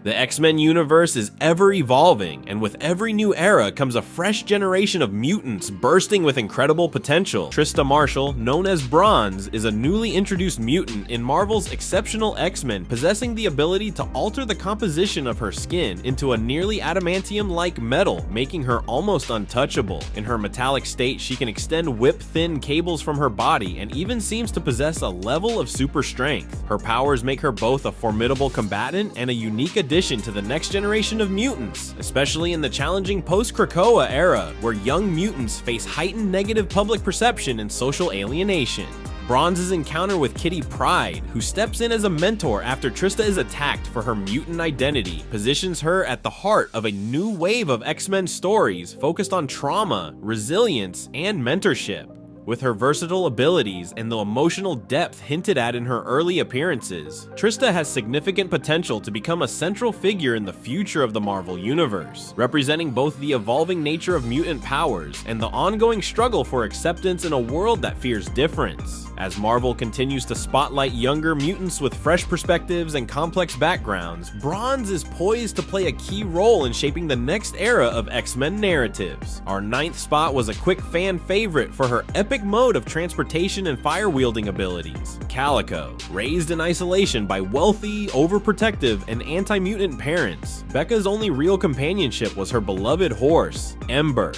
The X-Men universe is ever evolving, and with every new era comes a fresh generation of mutants bursting with incredible potential. Trista Marshall, known as Bronze, is a newly introduced mutant in Marvel's exceptional X-Men, possessing the ability to alter the composition of her skin into a nearly adamantium-like metal, making her almost untouchable. In her metallic state, she can extend whip-thin cables from her body and even seems to possess a level of super strength. Her powers make her both a formidable combatant and a unique addition to the next generation of mutants, especially in the challenging post-Krakoa era, where young mutants face heightened negative public perception and social alienation. Bronze's encounter with Kitty Pryde, who steps in as a mentor after Trista is attacked for her mutant identity, positions her at the heart of a new wave of X-Men stories focused on trauma, resilience, and mentorship. With her versatile abilities and the emotional depth hinted at in her early appearances, Trista has significant potential to become a central figure in the future of the Marvel Universe, representing both the evolving nature of mutant powers and the ongoing struggle for acceptance in a world that fears difference. As Marvel continues to spotlight younger mutants with fresh perspectives and complex backgrounds, Bronze is poised to play a key role in shaping the next era of X-Men narratives. Our 9th spot was a quick fan favorite for her epic mode of transportation and fire-wielding abilities. Calico. Raised in isolation by wealthy, overprotective, and anti-mutant parents, Becca's only real companionship was her beloved horse, Ember.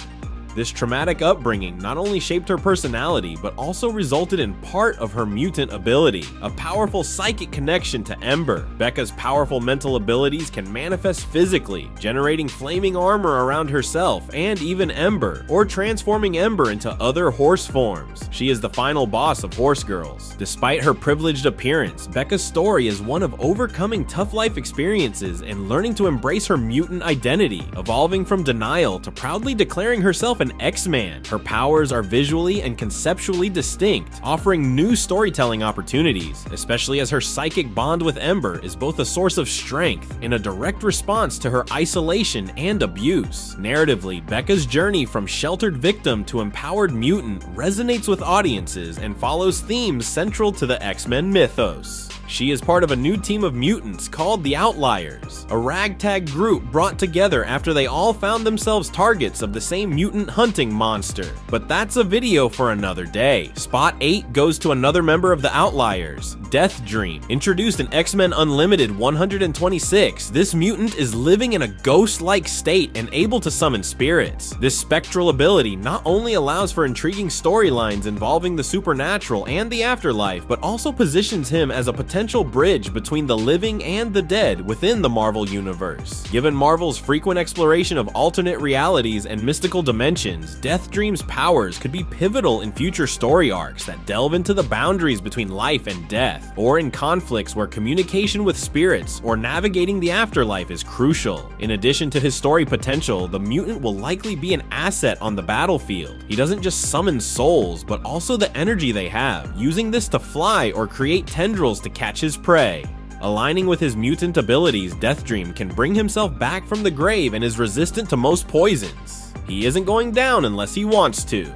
This traumatic upbringing not only shaped her personality, but also resulted in part of her mutant ability, a powerful psychic connection to Ember. Becca's powerful mental abilities can manifest physically, generating flaming armor around herself and even Ember, or transforming Ember into other horse forms. She is the final boss of Horse Girls. Despite her privileged appearance, Becca's story is one of overcoming tough life experiences and learning to embrace her mutant identity, evolving from denial to proudly declaring herself an X-Man. Her powers are visually and conceptually distinct, offering new storytelling opportunities, especially as her psychic bond with Ember is both a source of strength and a direct response to her isolation and abuse. Narratively, Becca's journey from sheltered victim to empowered mutant resonates with audiences and follows themes central to the X-Men mythos. She is part of a new team of mutants called the Outliers, a ragtag group brought together after they all found themselves targets of the same mutant hunting monster. But that's a video for another day. Spot 8 goes to another member of the Outliers, Death Dream. Introduced in X-Men Unlimited 126, this mutant is living in a ghost-like state and able to summon spirits. This spectral ability not only allows for intriguing storylines involving the supernatural and the afterlife, but also positions him as a potential bridge between the living and the dead within the Marvel Universe. Given Marvel's frequent exploration of alternate realities and mystical dimensions, Death Dream's powers could be pivotal in future story arcs that delve into the boundaries between life and death, or in conflicts where communication with spirits or navigating the afterlife is crucial. In addition to his story potential, the mutant will likely be an asset on the battlefield. He doesn't just summon souls, but also the energy they have, using this to fly or create tendrils to catch his prey. Aligning with his mutant abilities, Death Dream can bring himself back from the grave and is resistant to most poisons. He isn't going down unless he wants to.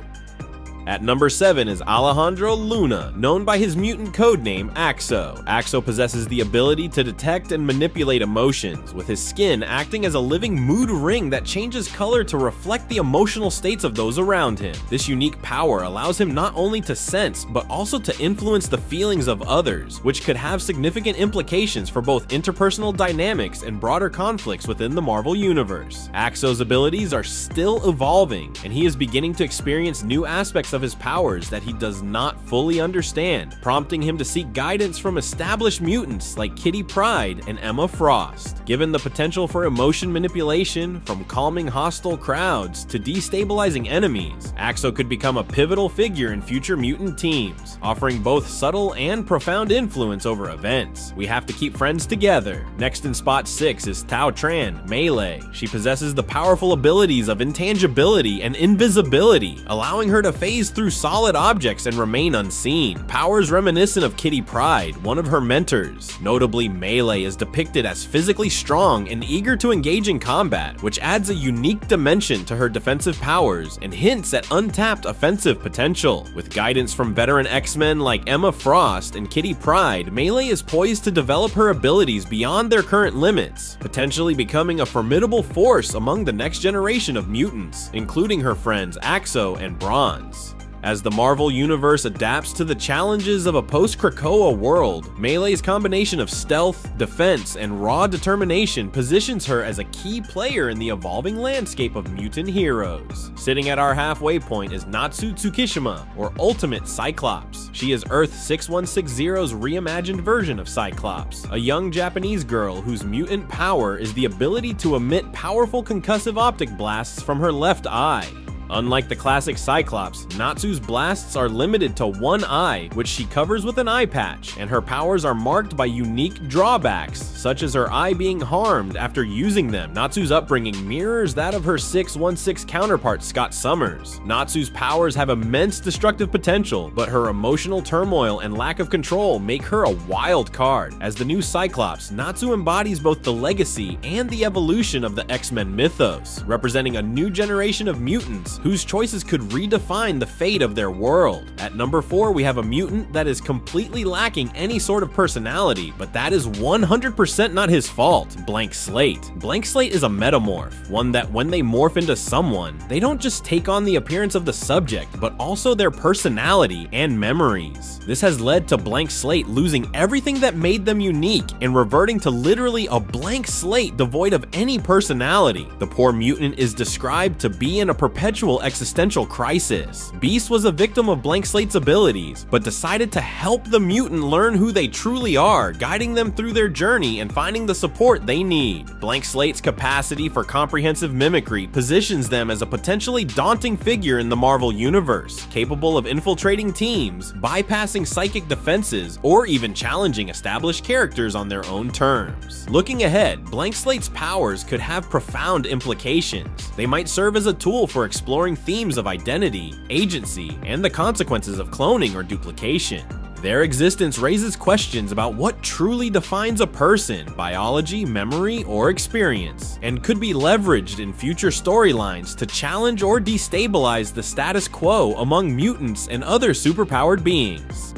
At number 7 is Alejandro Luna, known by his mutant codename Axo. Axo possesses the ability to detect and manipulate emotions, with his skin acting as a living mood ring that changes color to reflect the emotional states of those around him. This unique power allows him not only to sense, but also to influence the feelings of others, which could have significant implications for both interpersonal dynamics and broader conflicts within the Marvel Universe. Axo's abilities are still evolving, and he is beginning to experience new aspects of his powers that he does not fully understand, prompting him to seek guidance from established mutants like Kitty Pryde and Emma Frost. Given the potential for emotion manipulation, from calming hostile crowds to destabilizing enemies, Axo could become a pivotal figure in future mutant teams, offering both subtle and profound influence over events. We have to keep friends together. Next in spot 6 is Tao Tran, Melee. She possesses the powerful abilities of intangibility and invisibility, allowing her to phase through solid objects and remain unseen. Powers reminiscent of Kitty Pryde, one of her mentors. Notably, Melee is depicted as physically strong and eager to engage in combat, which adds a unique dimension to her defensive powers and hints at untapped offensive potential. With guidance from veteran X-Men like Emma Frost and Kitty Pryde, Melee is poised to develop her abilities beyond their current limits, potentially becoming a formidable force among the next generation of mutants, including her friends Axo and Bronze. As the Marvel Universe adapts to the challenges of a post-Krakoa world, Melee's combination of stealth, defense, and raw determination positions her as a key player in the evolving landscape of mutant heroes. Sitting at our halfway point is Natsu Tsukishima, or Ultimate Cyclops. She is Earth 6160's reimagined version of Cyclops, a young Japanese girl whose mutant power is the ability to emit powerful concussive optic blasts from her left eye. Unlike the classic Cyclops, Natsu's blasts are limited to one eye, which she covers with an eye patch, and her powers are marked by unique drawbacks, such as her eye being harmed after using them. Natsu's upbringing mirrors that of her 616 counterpart Scott Summers. Natsu's powers have immense destructive potential, but her emotional turmoil and lack of control make her a wild card. As the new Cyclops, Natsu embodies both the legacy and the evolution of the X-Men mythos, representing a new generation of mutants whose choices could redefine the fate of their world. At number 4, we have a mutant that is completely lacking any sort of personality, but that is 100% not his fault: Blank Slate. Blank Slate is a metamorph, one that when they morph into someone, they don't just take on the appearance of the subject, but also their personality and memories. This has led to Blank Slate losing everything that made them unique and reverting to literally a blank slate devoid of any personality. The poor mutant is described to be in a perpetual existential crisis. Beast was a victim of Blank Slate's abilities, but decided to help the mutant learn who they truly are, guiding them through their journey and finding the support they need. Blank Slate's capacity for comprehensive mimicry positions them as a potentially daunting figure in the Marvel Universe, capable of infiltrating teams, bypassing psychic defenses, or even challenging established characters on their own terms. Looking ahead, Blank Slate's powers could have profound implications. They might serve as a tool for exploring themes of identity, agency, and the consequences of cloning or duplication. Their existence raises questions about what truly defines a person: biology, memory, or experience, and could be leveraged in future storylines to challenge or destabilize the status quo among mutants and other superpowered beings.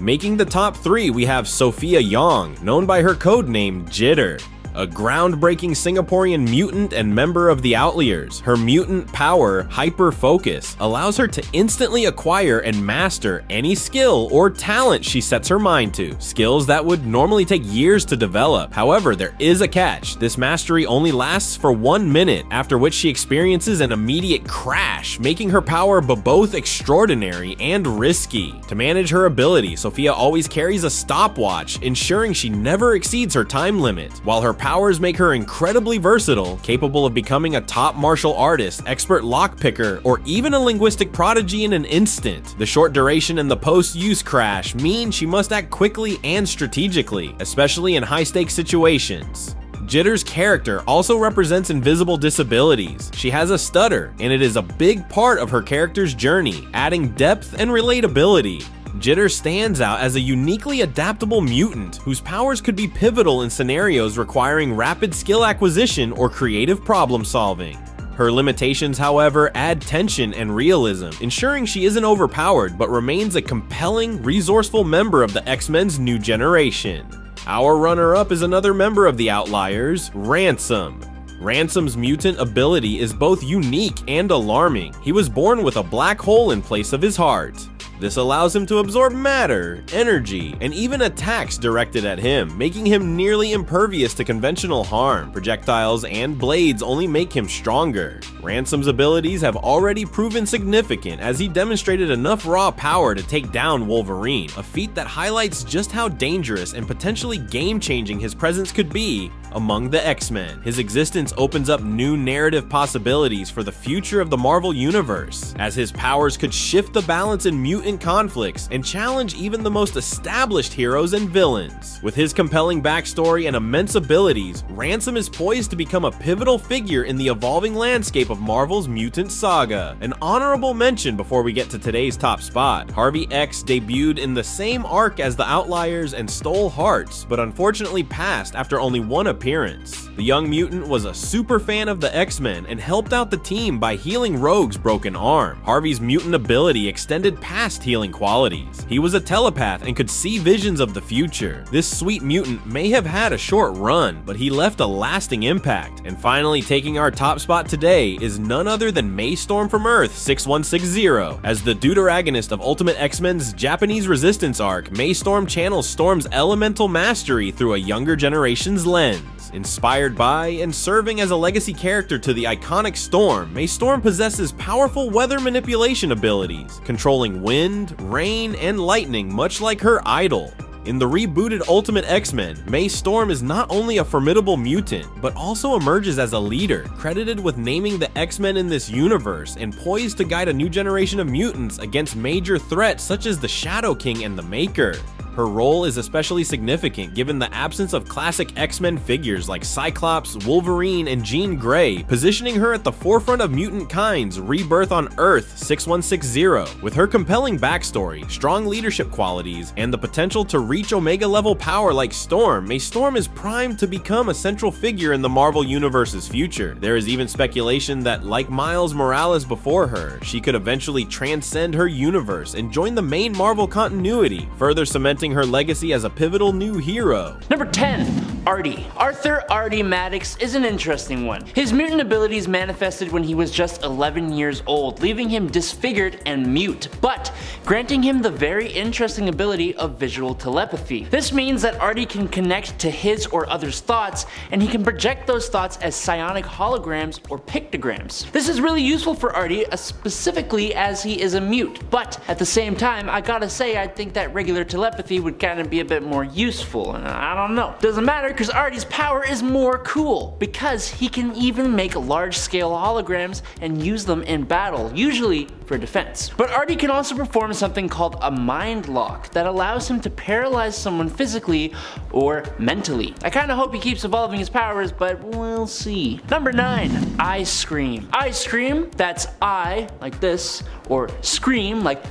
Making the top 3, we have Sophia Yong, known by her codename Jitter. A groundbreaking Singaporean mutant and member of the Outliers, her mutant power, Hyper Focus, allows her to instantly acquire and master any skill or talent she sets her mind to, skills that would normally take years to develop. However, there is a catch. This mastery only lasts for 1 minute, after which she experiences an immediate crash, making her power both extraordinary and risky. To manage her ability, Sophia always carries a stopwatch, ensuring she never exceeds her time limit, while her powers make her incredibly versatile, capable of becoming a top martial artist, expert lockpicker, or even a linguistic prodigy in an instant. The short duration and the post-use crash mean she must act quickly and strategically, especially in high-stakes situations. Jitter's character also represents invisible disabilities. She has a stutter, and it is a big part of her character's journey, adding depth and relatability. Jitter stands out as a uniquely adaptable mutant whose powers could be pivotal in scenarios requiring rapid skill acquisition or creative problem solving. Her limitations, however, add tension and realism, ensuring she isn't overpowered but remains a compelling, resourceful member of the X-Men's new generation. Our runner-up is another member of the Outliers, Ransom. Ransom's mutant ability is both unique and alarming. He was born with a black hole in place of his heart. This allows him to absorb matter, energy, and even attacks directed at him, making him nearly impervious to conventional harm. Projectiles and blades only make him stronger. Ransom's abilities have already proven significant, as he demonstrated enough raw power to take down Wolverine, a feat that highlights just how dangerous and potentially game-changing his presence could be among the X-Men. His existence opens up new narrative possibilities for the future of the Marvel Universe, as his powers could shift the balance in mutant conflicts and challenge even the most established heroes and villains. With his compelling backstory and immense abilities, Ransom is poised to become a pivotal figure in the evolving landscape of Marvel's mutant saga. An honorable mention before we get to today's top spot: Harvey X debuted in the same arc as the Outliers and stole hearts, but unfortunately passed after only one appearance appearance. The young mutant was a super fan of the X-Men and helped out the team by healing Rogue's broken arm. Harvey's mutant ability extended past healing qualities. He was a telepath and could see visions of the future. This sweet mutant may have had a short run, but he left a lasting impact. And finally, taking our top spot today is none other than Maystorm from Earth 6160. As the Dragoness of Ultimate X-Men's Japanese Resistance arc, Maystorm channels Storm's elemental mastery through a younger generation's lens. Inspired by and serving as a legacy character to the iconic Storm, Maystorm possesses powerful weather manipulation abilities, controlling wind, rain, and lightning much like her idol. In the rebooted Ultimate X-Men, Maystorm is not only a formidable mutant, but also emerges as a leader, credited with naming the X-Men in this universe and poised to guide a new generation of mutants against major threats such as the Shadow King and the Maker. Her role is especially significant given the absence of classic X-Men figures like Cyclops, Wolverine, and Jean Grey, positioning her at the forefront of mutant kind's rebirth on Earth 6160. With her compelling backstory, strong leadership qualities, and the potential to reach Omega-level power like Storm, Maystorm is primed to become a central figure in the Marvel Universe's future. There is even speculation that, like Miles Morales before her, she could eventually transcend her universe and join the main Marvel continuity, further cementing her legacy as a pivotal new hero. Number 10. Artie. Artie Maddox is an interesting one. His mutant abilities manifested when he was just 11 years old, leaving him disfigured and mute, but granting him the very interesting ability of visual telepathy. This means that Artie can connect to his or others' thoughts, and he can project those thoughts as psionic holograms or pictograms. This is really useful for Artie, specifically as he is a mute, but at the same time, I gotta say I think that regular telepathy would kind of be a bit more useful, and I don't know. Doesn't matter because Artie's power is more cool, because he can even make large-scale holograms and use them in battle, usually for defense. But Artie can also perform something called a mind lock that allows him to paralyze someone physically or mentally. I kind of hope he keeps evolving his powers, but we'll see. Number 9. I Scream. I Scream, that's I, like this, or Scream, like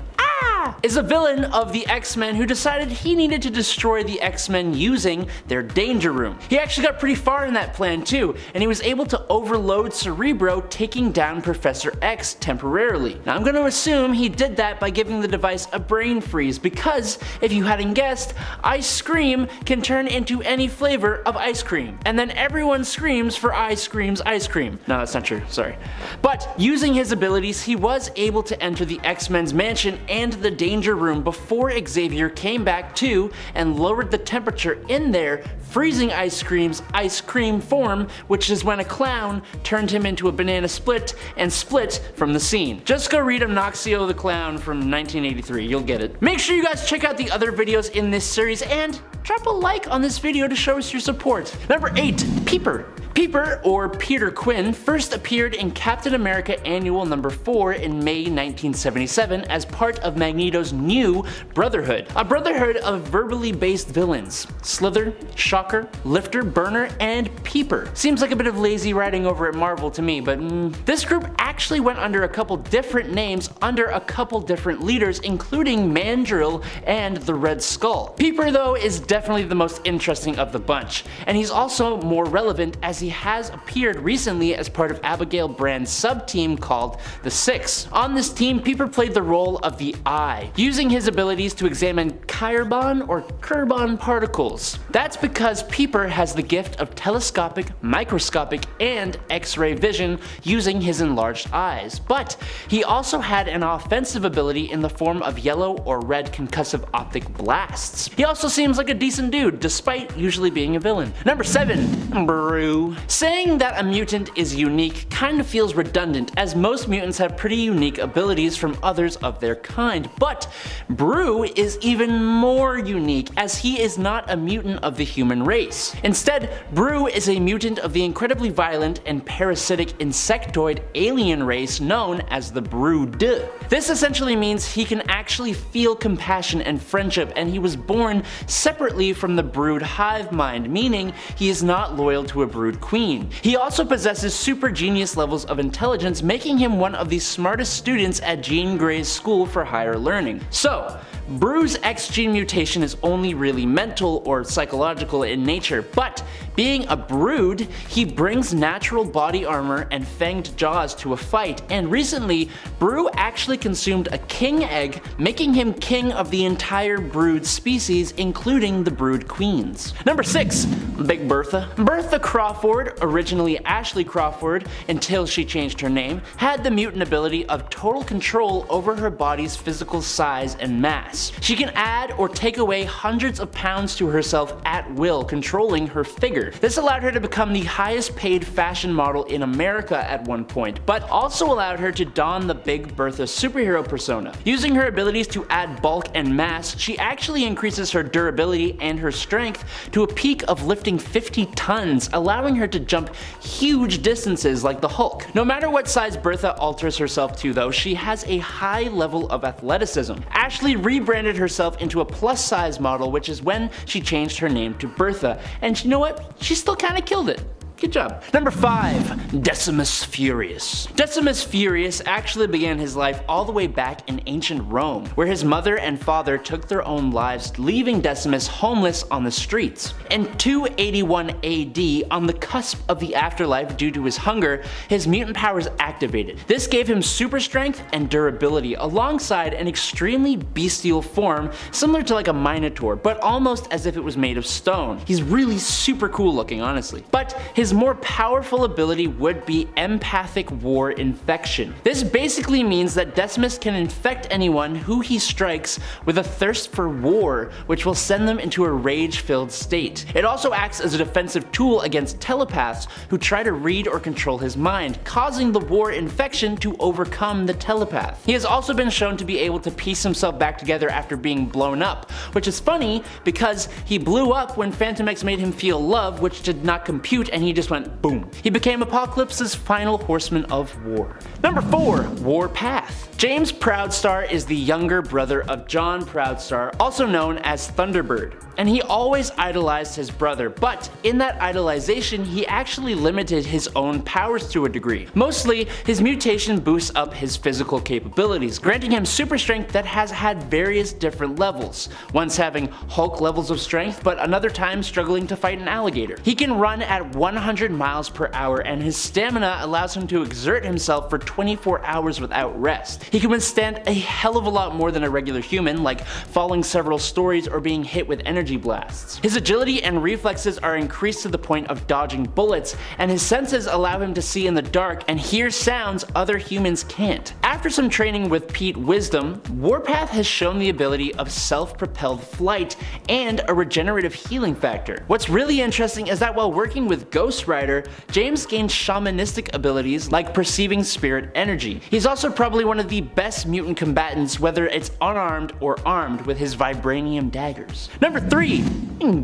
is a villain of the X-Men who decided he needed to destroy the X-Men using their Danger Room. He actually got pretty far in that plan too, and he was able to overload Cerebro, taking down Professor X temporarily. Now I'm going to assume he did that by giving the device a brain freeze, because if you hadn't guessed, Ice Scream can turn into any flavor of ice cream, and then everyone screams for Ice Scream's ice cream. No, that's not true, sorry. But using his abilities, he was able to enter the X-Men's mansion and the Danger Room before Xavier came back too and lowered the temperature in there, freezing Ice Scream's ice cream form, which is when a clown turned him into a banana split and split from the scene. Just go read Amnoxio the Clown from 1983, you'll get it. Make sure you guys check out the other videos in this series and drop a like on this video to show us your support. Number 8. Peeper. Peeper, or Peter Quinn, first appeared in Captain America Annual number 4 in May 1977 as part of Magneto's new Brotherhood, a brotherhood of verbally based villains: Slither, Shocker, Lifter, Burner, and Peeper. Seems like a bit of lazy writing over at Marvel to me, but this group actually went under a couple different names under a couple different leaders, including Mandrill and the Red Skull. Peeper, though, is definitely the most interesting of the bunch, and he's also more relevant as he has appeared recently as part of Abigail Brand's sub-team called the Six. On this team, Peeper played the role of the Eye, using his abilities to examine Chiron or Kerbon particles. That's because Peeper has the gift of telescopic, microscopic, and X-ray vision using his enlarged eyes, but he also had an offensive ability in the form of yellow or red concussive optic blasts. He also seems like a decent dude, despite usually being a villain. Number 7. Brew. Saying that a mutant is unique kind of feels redundant, as most mutants have pretty unique abilities from others of their kind, but Brew is even more unique as he is not a mutant of the human race. Instead, Brew is a mutant of the incredibly violent and parasitic insectoid alien race known as the Brood. This essentially means he can actually feel compassion and friendship, and he was born separately from the Brood hive mind, meaning he is not loyal to a Brood queen. He also possesses super genius levels of intelligence, making him one of the smartest students at Jean Grey's school for higher learning. So, Bru's X gene mutation is only really mental or psychological in nature, but being a brood, he brings natural body armor and fanged jaws to a fight, and recently, Bru actually consumed a king egg, making him king of the entire brood species, including the brood queens. Number 6. Big Bertha. Bertha Crawford, originally Ashley Crawford until she changed her name, had the mutant ability of total control over her body's physical size and mass. She can add or take away hundreds of pounds to herself at will, controlling her figure. This allowed her to become the highest paid fashion model in America at one point, but also allowed her to don the Big Bertha superhero persona. Using her abilities to add bulk and mass, she actually increases her durability and her strength to a peak of lifting 50 tons, allowing her to jump huge distances like the Hulk. No matter what size Bertha alters herself to though, she has a high level of athleticism. Ashley rebranded herself into a plus size model, which is when she changed her name to Bertha, and you know what? She still kinda killed it. Good job. Number 5. Decimus Furious. Decimus Furious actually began his life all the way back in ancient Rome, where his mother and father took their own lives, leaving Decimus homeless on the streets. In 281 AD, on the cusp of the afterlife due to his hunger, his mutant powers activated. This gave him super strength and durability, alongside an extremely bestial form, similar to like a minotaur, but almost as if it was made of stone. He's really super cool looking, honestly. But his more powerful ability would be empathic war infection. This basically means that Decimus can infect anyone who he strikes with a thirst for war, which will send them into a rage-filled state. It also acts as a defensive tool against telepaths who try to read or control his mind, causing the war infection to overcome the telepath. He has also been shown to be able to piece himself back together after being blown up, which is funny because he blew up when Phantom X made him feel love, which did not compute, and he just went boom. He became Apocalypse's final horseman of war. Number 4. Warpath. James Proudstar is the younger brother of John Proudstar, also known as Thunderbird, and he always idolized his brother, but in that idolization he actually limited his own powers to a degree. Mostly, his mutation boosts up his physical capabilities, granting him super strength that has had various different levels, once having Hulk levels of strength, but another time struggling to fight an alligator. He can run at 100 miles per hour, and his stamina allows him to exert himself for 24 hours without rest. He can withstand a hell of a lot more than a regular human, like falling several stories or being hit with energy blasts. His agility and reflexes are increased to the point of dodging bullets, and his senses allow him to see in the dark and hear sounds other humans can't. After some training with Pete Wisdom, Warpath has shown the ability of self-propelled flight and a regenerative healing factor. What's really interesting is that while working with Ghost Rider, James gained shamanistic abilities like perceiving spirit energy. He's also probably one of the best mutant combatants, whether it's unarmed or armed with his vibranium daggers. Number 3.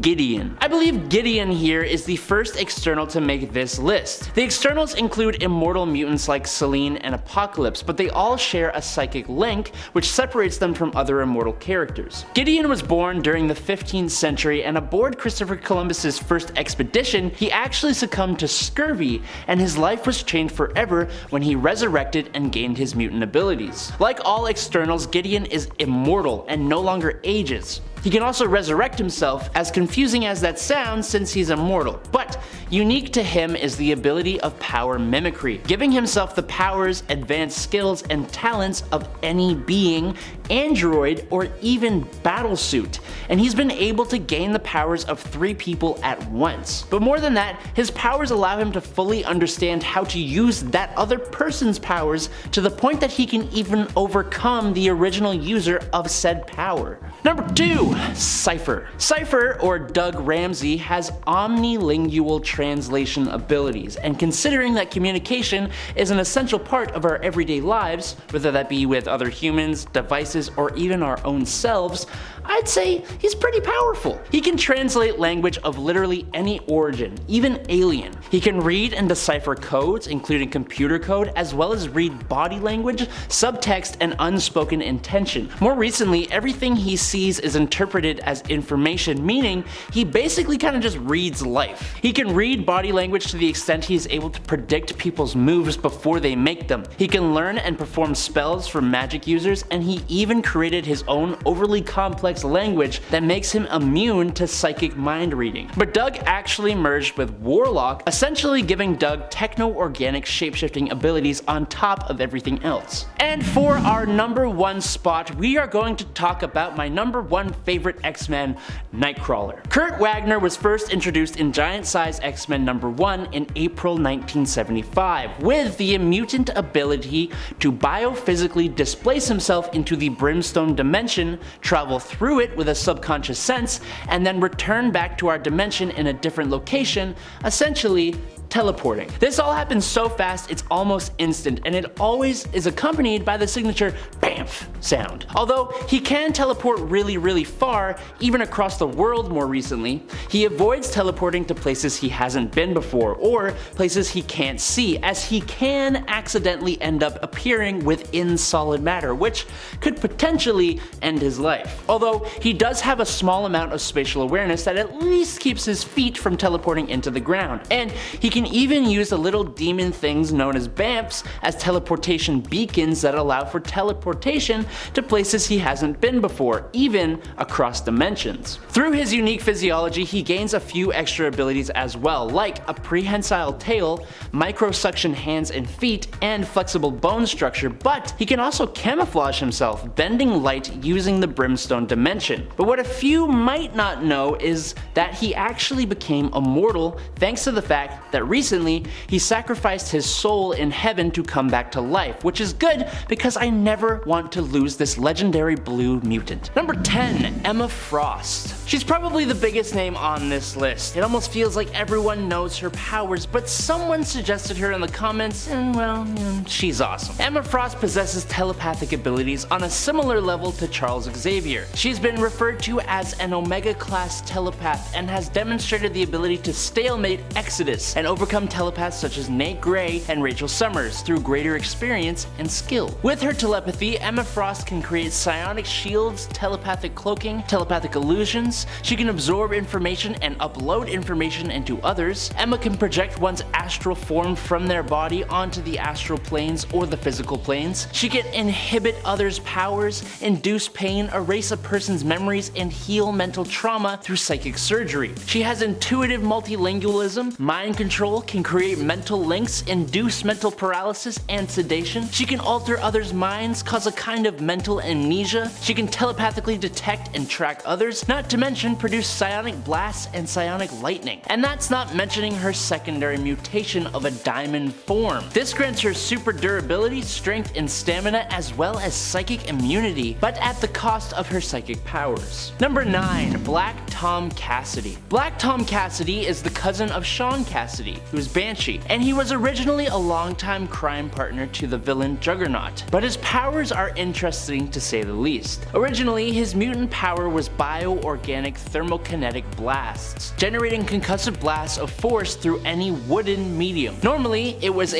Gideon. I believe Gideon here is the first external to make this list. The externals include immortal mutants like Selene and Apocalypse, but they all share a psychic link which separates them from other immortal characters. Gideon was born during the 15th century, and aboard Christopher Columbus's first expedition, he actually succumbed to scurvy, and his life was changed forever when he resurrected and gained his mutant abilities. Like all externals, Gideon is immortal and no longer ages. He can also resurrect himself, as confusing as that sounds since he's immortal, but unique to him is the ability of power mimicry, giving himself the powers, advanced skills, and talents of any being, android, or even battlesuit, and he's been able to gain the powers of 3 people at once. But more than that, his powers allow him to fully understand how to use that other person's powers to the point that he can even overcome the original user of said power. Number 2. Cypher. Cypher, or Doug Ramsey, has omnilingual translation abilities, and considering that communication is an essential part of our everyday lives, whether that be with other humans, devices, or even our own selves, I'd say he's pretty powerful. He can translate language of literally any origin, even alien. He can read and decipher codes, including computer code, as well as read body language, subtext, and unspoken intention. More recently, everything he sees is interpreted as information, meaning he basically kind of just reads life. He can read body language to the extent he is able to predict people's moves before they make them. He can learn and perform spells for magic users, and he even created his own overly complex language that makes him immune to psychic mind reading. But Doug actually merged with Warlock, essentially giving Doug techno-organic shapeshifting abilities on top of everything else. And for our number 1 spot, we are going to talk about my number 1 favorite X-Men, Nightcrawler. Kurt Wagner was first introduced in Giant Size X-Men number 1 in April 1975, with the mutant ability to biophysically displace himself into the Brimstone dimension, travel through it with a subconscious sense, and then return back to our dimension in a different location, essentially teleporting. This all happens so fast it's almost instant, and it always is accompanied by the signature BAMF sound. Although he can teleport really far, even across the world more recently, he avoids teleporting to places he hasn't been before, or places he can't see, as he can accidentally end up appearing within solid matter, which could potentially end his life. Although he does have a small amount of spatial awareness that at least keeps his feet from teleporting into the ground, and he can even use the little demon things known as BAMFs as teleportation beacons that allow for teleportation to places he hasn't been before, even across dimensions. Through his unique physiology, he gains a few extra abilities as well, like a prehensile tail, microsuction hands and feet, and flexible bone structure, but he can also camouflage himself, bending light using the Brimstone dimension. But what a few might not know is that he actually became immortal thanks to the fact that recently he sacrificed his soul in heaven to come back to life, which is good because I never want to lose this legendary blue mutant. Number 10, Emma Frost. She's probably the biggest name on this list. It almost feels like everyone knows her powers, but someone suggested her in the comments, and well, she's awesome. Emma Frost possesses telepathic abilities on a similar level to Charles Xavier. She's been referred to as an Omega-class telepath and has demonstrated the ability to stalemate Exodus and overcome telepaths such as Nate Gray and Rachel Summers through greater experience and skill. With her telepathy, Emma Frost can create psionic shields, telepathic cloaking, telepathic illusions. She can absorb information and upload information into others. Emma can project one's astral form from their body onto the astral planes or the physical planes. She can inhibit others' powers, induce pain, erase a person's memories, and heal mental trauma through psychic surgery. She has intuitive multilingualism, mind control, can create mental links, induce mental paralysis and sedation. She can alter others' minds, cause a kind of mental amnesia. She can telepathically detect and track others, not to mention produce psionic blasts and psionic lightning. And that's not mentioning her secondary mutation of a diamond form. This grants her super durability, strength, and stamina, as well as psychic immunity, but at the cost of her psychic powers. Number 9, Black Tom Cassidy. Black Tom Cassidy is the cousin of Sean Cassidy, who's Banshee, and he was originally a longtime crime partner to the villain Juggernaut, but his powers are interesting to say the least. Originally, his mutant power was bioorganic thermokinetic blasts, generating concussive blasts of force through any wooden medium. Normally, it was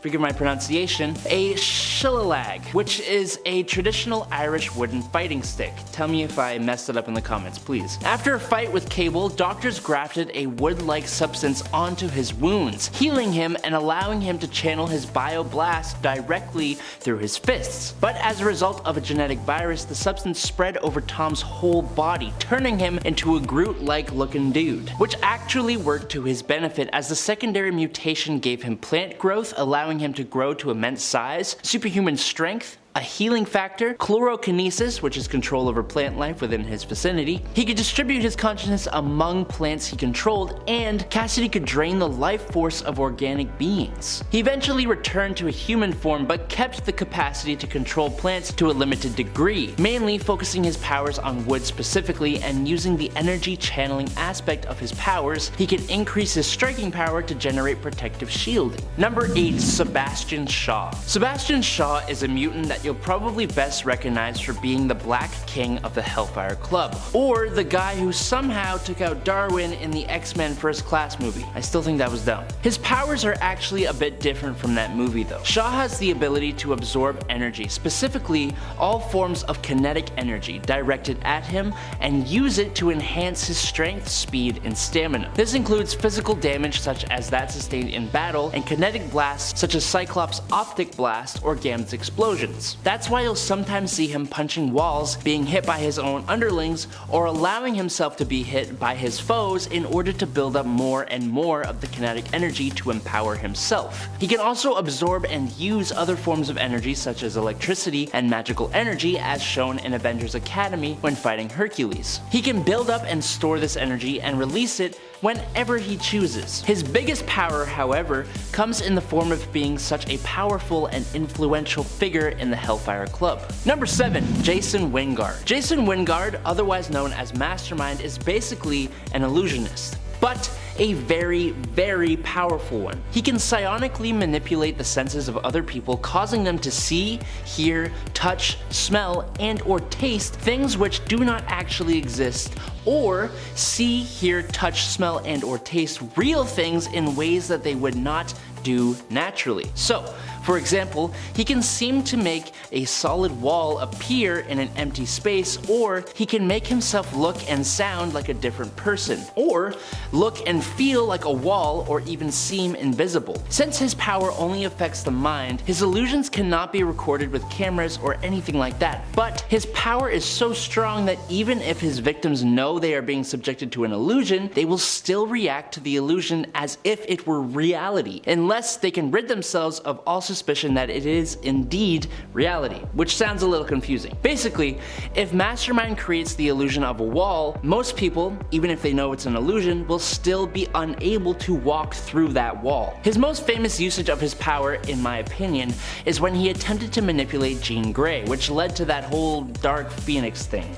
forgive my pronunciation, a shillag, which is a traditional Irish wooden fighting stick. Tell me if I messed it up in the comments, please. After a fight with Cable, doctors grafted a wood-like substance onto his wounds, healing him and allowing him to channel his bioblast directly through his fists. But as a result of a genetic virus, the substance spread over Tom's whole body, turning him into a Groot-like looking dude, which actually worked to his benefit as the secondary mutation gave him plant growth, allowing him to grow to immense size, superhuman strength, a healing factor, chlorokinesis, which is control over plant life within his vicinity. He could distribute his consciousness among plants he controlled, and Cassidy could drain the life force of organic beings. He eventually returned to a human form, but kept the capacity to control plants to a limited degree, mainly focusing his powers on wood specifically, and using the energy channeling aspect of his powers, he could increase his striking power to generate protective shielding. Number 8, Sebastian Shaw. Sebastian Shaw is a mutant that you'll probably best recognize for being the Black King of the Hellfire Club, or the guy who somehow took out Darwin in the X-Men First Class movie. I still think that was dumb. His powers are actually a bit different from that movie though. Shaw has the ability to absorb energy, specifically all forms of kinetic energy directed at him, and use it to enhance his strength, speed, and stamina. This includes physical damage such as that sustained in battle, and kinetic blasts such as Cyclops' optic blast or Gambit's explosions. mutants. That's why you'll sometimes see him punching walls, being hit by his own underlings, or allowing himself to be hit by his foes in order to build up more and more of the kinetic energy to empower himself. He can also absorb and use other forms of energy such as electricity and magical energy, as shown in Avengers Academy when fighting Hercules. He can build up and store this energy and release it whenever he chooses. His biggest power, however, comes in the form of being such a powerful and influential figure in the Hellfire Club. Number 7. Jason Wingard. Jason Wingard, otherwise known as Mastermind, is basically an illusionist, but a very, very powerful one. He can psionically manipulate the senses of other people, causing them to see, hear, touch, smell, and or taste things which do not actually exist, or see, hear, touch, smell, and or taste real things in ways that they would not do naturally. So, for example, he can seem to make a solid wall appear in an empty space, or he can make himself look and sound like a different person, or look and feel like a wall, or even seem invisible. Since his power only affects the mind, his illusions cannot be recorded with cameras or anything like that, but his power is so strong that even if his victims know they are being subjected to an illusion, they will still react to the illusion as if it were reality, unless they can rid themselves of all suspicion that it is indeed reality, which sounds a little confusing. Basically, if Mastermind creates the illusion of a wall, most people, even if they know it's an illusion, will still be unable to walk through that wall. His most famous usage of his power, in my opinion, is when he attempted to manipulate Jean Grey, which led to that whole Dark Phoenix thing.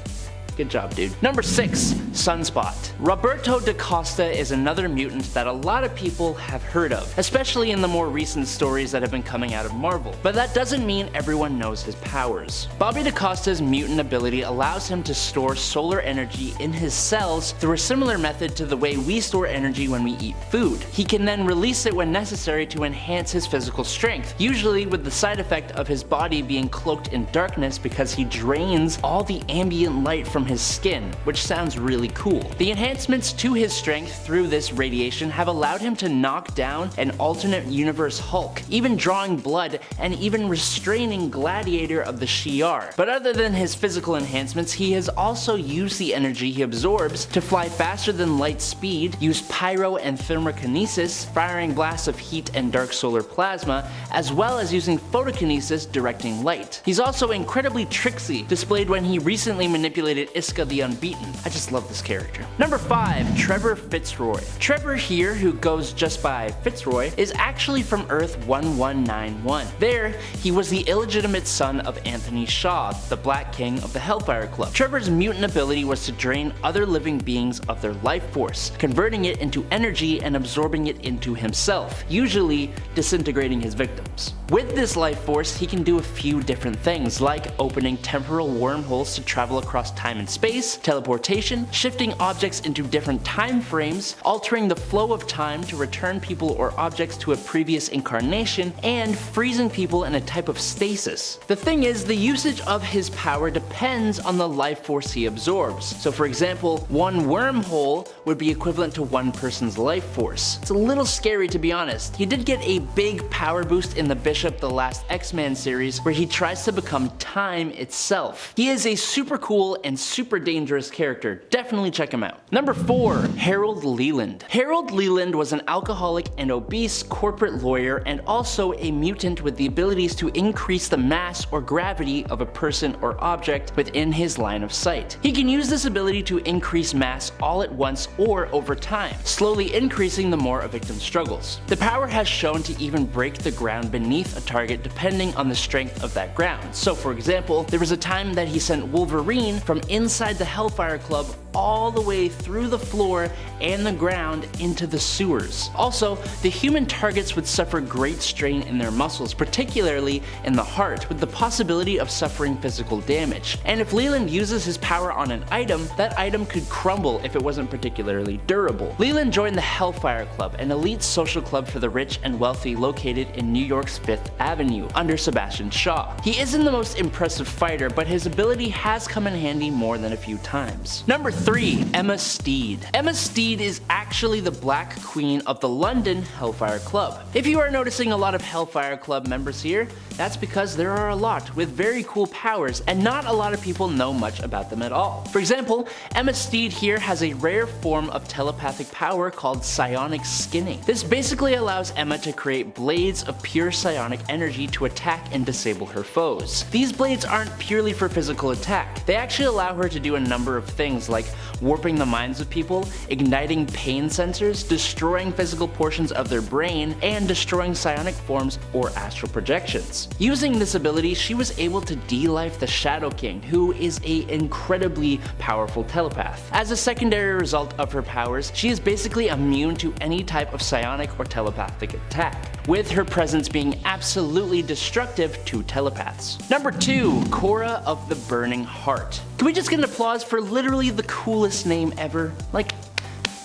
Good job, dude. Number 6. Sunspot. Roberto da Costa is another mutant that a lot of people have heard of, especially in the more recent stories that have been coming out of Marvel. But that doesn't mean everyone knows his powers. Bobby da Costa's mutant ability allows him to store solar energy in his cells through a similar method to the way we store energy when we eat food. He can then release it when necessary to enhance his physical strength, usually with the side effect of his body being cloaked in darkness because he drains all the ambient light from his skin, which sounds really cool. The enhancements to his strength through this radiation have allowed him to knock down an alternate universe Hulk, even drawing blood and even restraining Gladiator of the Shi'ar. But other than his physical enhancements, he has also used the energy he absorbs to fly faster than light speed, use pyro and thermokinesis, firing blasts of heat and dark solar plasma, as well as using photokinesis directing light. He's also incredibly tricksy, displayed when he recently manipulated Iska the Unbeaten. I just love this character. Number 5. Trevor Fitzroy. Trevor here, who goes just by Fitzroy, is actually from Earth 1191. There, he was the illegitimate son of Anthony Shaw, the Black King of the Hellfire Club. Trevor's mutant ability was to drain other living beings of their life force, converting it into energy and absorbing it into himself, usually disintegrating his victims. With this life force, he can do a few different things, like opening temporal wormholes to travel across time and space, teleportation, shifting objects into different time frames, altering the flow of time to return people or objects to a previous incarnation, and freezing people in a type of stasis. The thing is, the usage of his power depends on the life force he absorbs. So for example, one wormhole would be equivalent to one person's life force. It's a little scary, to be honest. He did get a big power boost in the Bishop the Last X-Men series, where he tries to become time itself. He is a super cool and super dangerous character. Definitely check him out. Number 4. Harold Leland. Harold Leland was an alcoholic and obese corporate lawyer, and also a mutant with the abilities to increase the mass or gravity of a person or object within his line of sight. He can use this ability to increase mass all at once or over time, slowly increasing the more a victim struggles. The power has shown to even break the ground beneath a target depending on the strength of that ground. So for example, there was a time that he sent Wolverine from inside the Hellfire Club all the way through the floor and the ground into the sewers. Also, the human targets would suffer great strain in their muscles, particularly in the heart, with the possibility of suffering physical damage. And if Leland uses his power on an item, that item could crumble if it wasn't particularly durable. Leland joined the Hellfire Club, an elite social club for the rich and wealthy located in New York's 5th Avenue, under Sebastian Shaw. He isn't the most impressive fighter, but his ability has come in handy more than a few times. Number 3. Emma Steed. Emma Steed is actually the Black Queen of the London Hellfire Club. If you are noticing a lot of Hellfire Club members here, that's because there are a lot with very cool powers and not a lot of people know much about them at all. For example, Emma Steed here has a rare form of telepathic power called psionic skinning. This basically allows Emma to create blades of pure psionic energy to attack and disable her foes. These blades aren't purely for physical attack. They actually allow her to do a number of things like warping the minds of people, igniting pain sensors, destroying physical portions of their brain, and destroying psionic forms or astral projections. Using this ability, she was able to de-life the Shadow King, who is an incredibly powerful telepath. As a secondary result of her powers, she is basically immune to any type of psionic or telepathic attack, with her presence being absolutely destructive to telepaths. Number 2. Cora of the Burning Heart. Can we just get an applause for literally the coolest name ever? Like,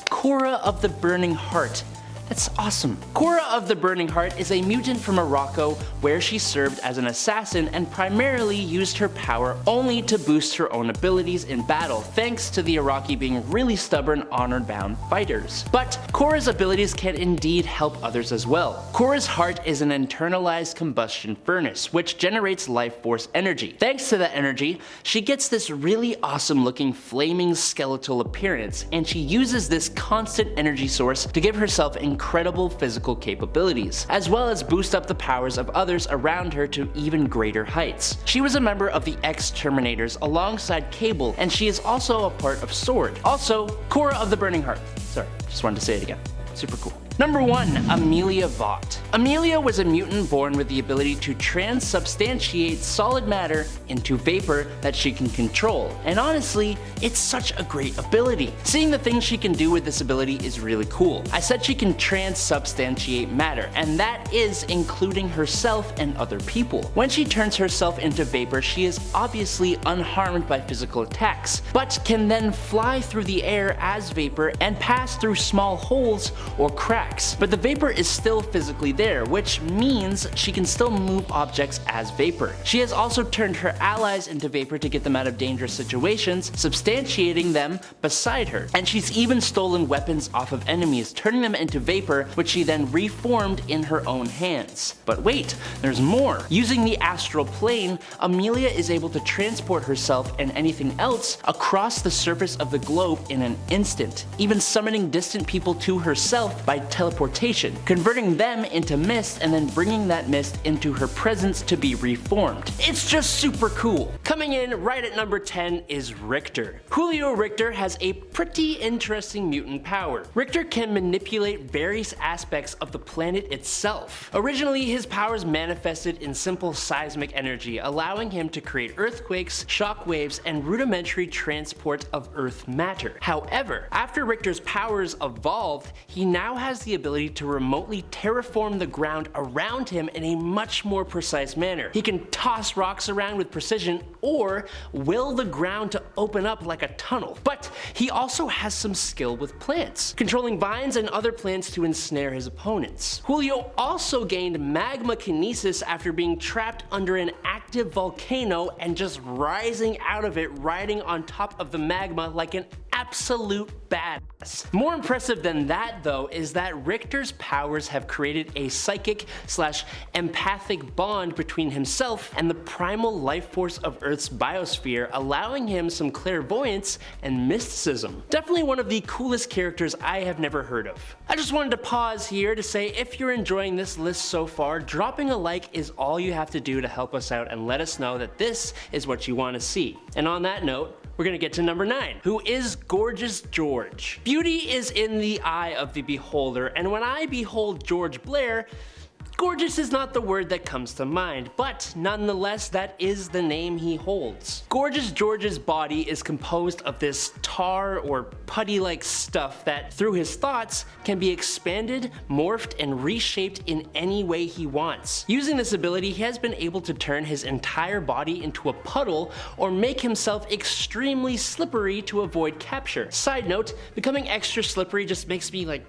Cora of the Burning Heart. That's awesome. Cora of the Burning Heart is a mutant from Morocco where she served as an assassin and primarily used her power only to boost her own abilities in battle, thanks to the Iraqi being really stubborn, honor-bound fighters. But Cora's abilities can indeed help others as well. Cora's heart is an internalized combustion furnace, which generates life force energy. Thanks to that energy, she gets this really awesome looking flaming skeletal appearance, and she uses this constant energy source to give herself incredible physical capabilities, as well as boost up the powers of others around her to even greater heights. She was a member of the X-Terminators alongside Cable, and she is also a part of Sword. Also, Cora of the Burning Heart. Sorry, just wanted to say it again. Super cool. Number 1. Amelia Vaught. Amelia was a mutant born with the ability to transubstantiate solid matter into vapor that she can control, and honestly, it's such a great ability. Seeing the things she can do with this ability is really cool. I said she can transubstantiate matter, and that is including herself and other people. When she turns herself into vapor, she is obviously unharmed by physical attacks, but can then fly through the air as vapor and pass through small holes or cracks. But the vapor is still physically there, which means she can still move objects as vapor. She has also turned her allies into vapor to get them out of dangerous situations, substantiating them beside her. And she's even stolen weapons off of enemies, turning them into vapor, which she then reformed in her own hands. But wait, there's more. Using the astral plane, Amelia is able to transport herself and anything else across the surface of the globe in an instant, even summoning distant people to herself by teleportation, converting them into mist and then bringing that mist into her presence to be reformed. It's just super cool. Coming in right at number 10 is Richter. Julio Richter has a pretty interesting mutant power. Richter can manipulate various aspects of the planet itself. Originally, his powers manifested in simple seismic energy, allowing him to create earthquakes, shock waves, and rudimentary transport of earth matter. However, after Richter's powers evolved, he now has the ability to remotely terraform the ground around him in a much more precise manner. He can toss rocks around with precision or will the ground to open up like a tunnel. But he also has some skill with plants, controlling vines and other plants to ensnare his opponents. Julio also gained magma kinesis after being trapped under an active volcano and just rising out of it, riding on top of the magma like an absolute badass. More impressive than that though is that Richter's powers have created a psychic / empathic bond between himself and the primal life force of Earth's biosphere, allowing him some clairvoyance and mysticism. Definitely one of the coolest characters I have never heard of. I just wanted to pause here to say if you're enjoying this list so far, dropping a like is all you have to do to help us out and let us know that this is what you want to see. And on that note, we're gonna get to number 9, who is Gorgeous George. Beauty is in the eye of the beholder, and when I behold George Blair, gorgeous is not the word that comes to mind, but nonetheless that is the name he holds. Gorgeous George's body is composed of this tar or putty-like stuff that through his thoughts can be expanded, morphed, and reshaped in any way he wants. Using this ability, he has been able to turn his entire body into a puddle or make himself extremely slippery to avoid capture. Side note, becoming extra slippery just makes me like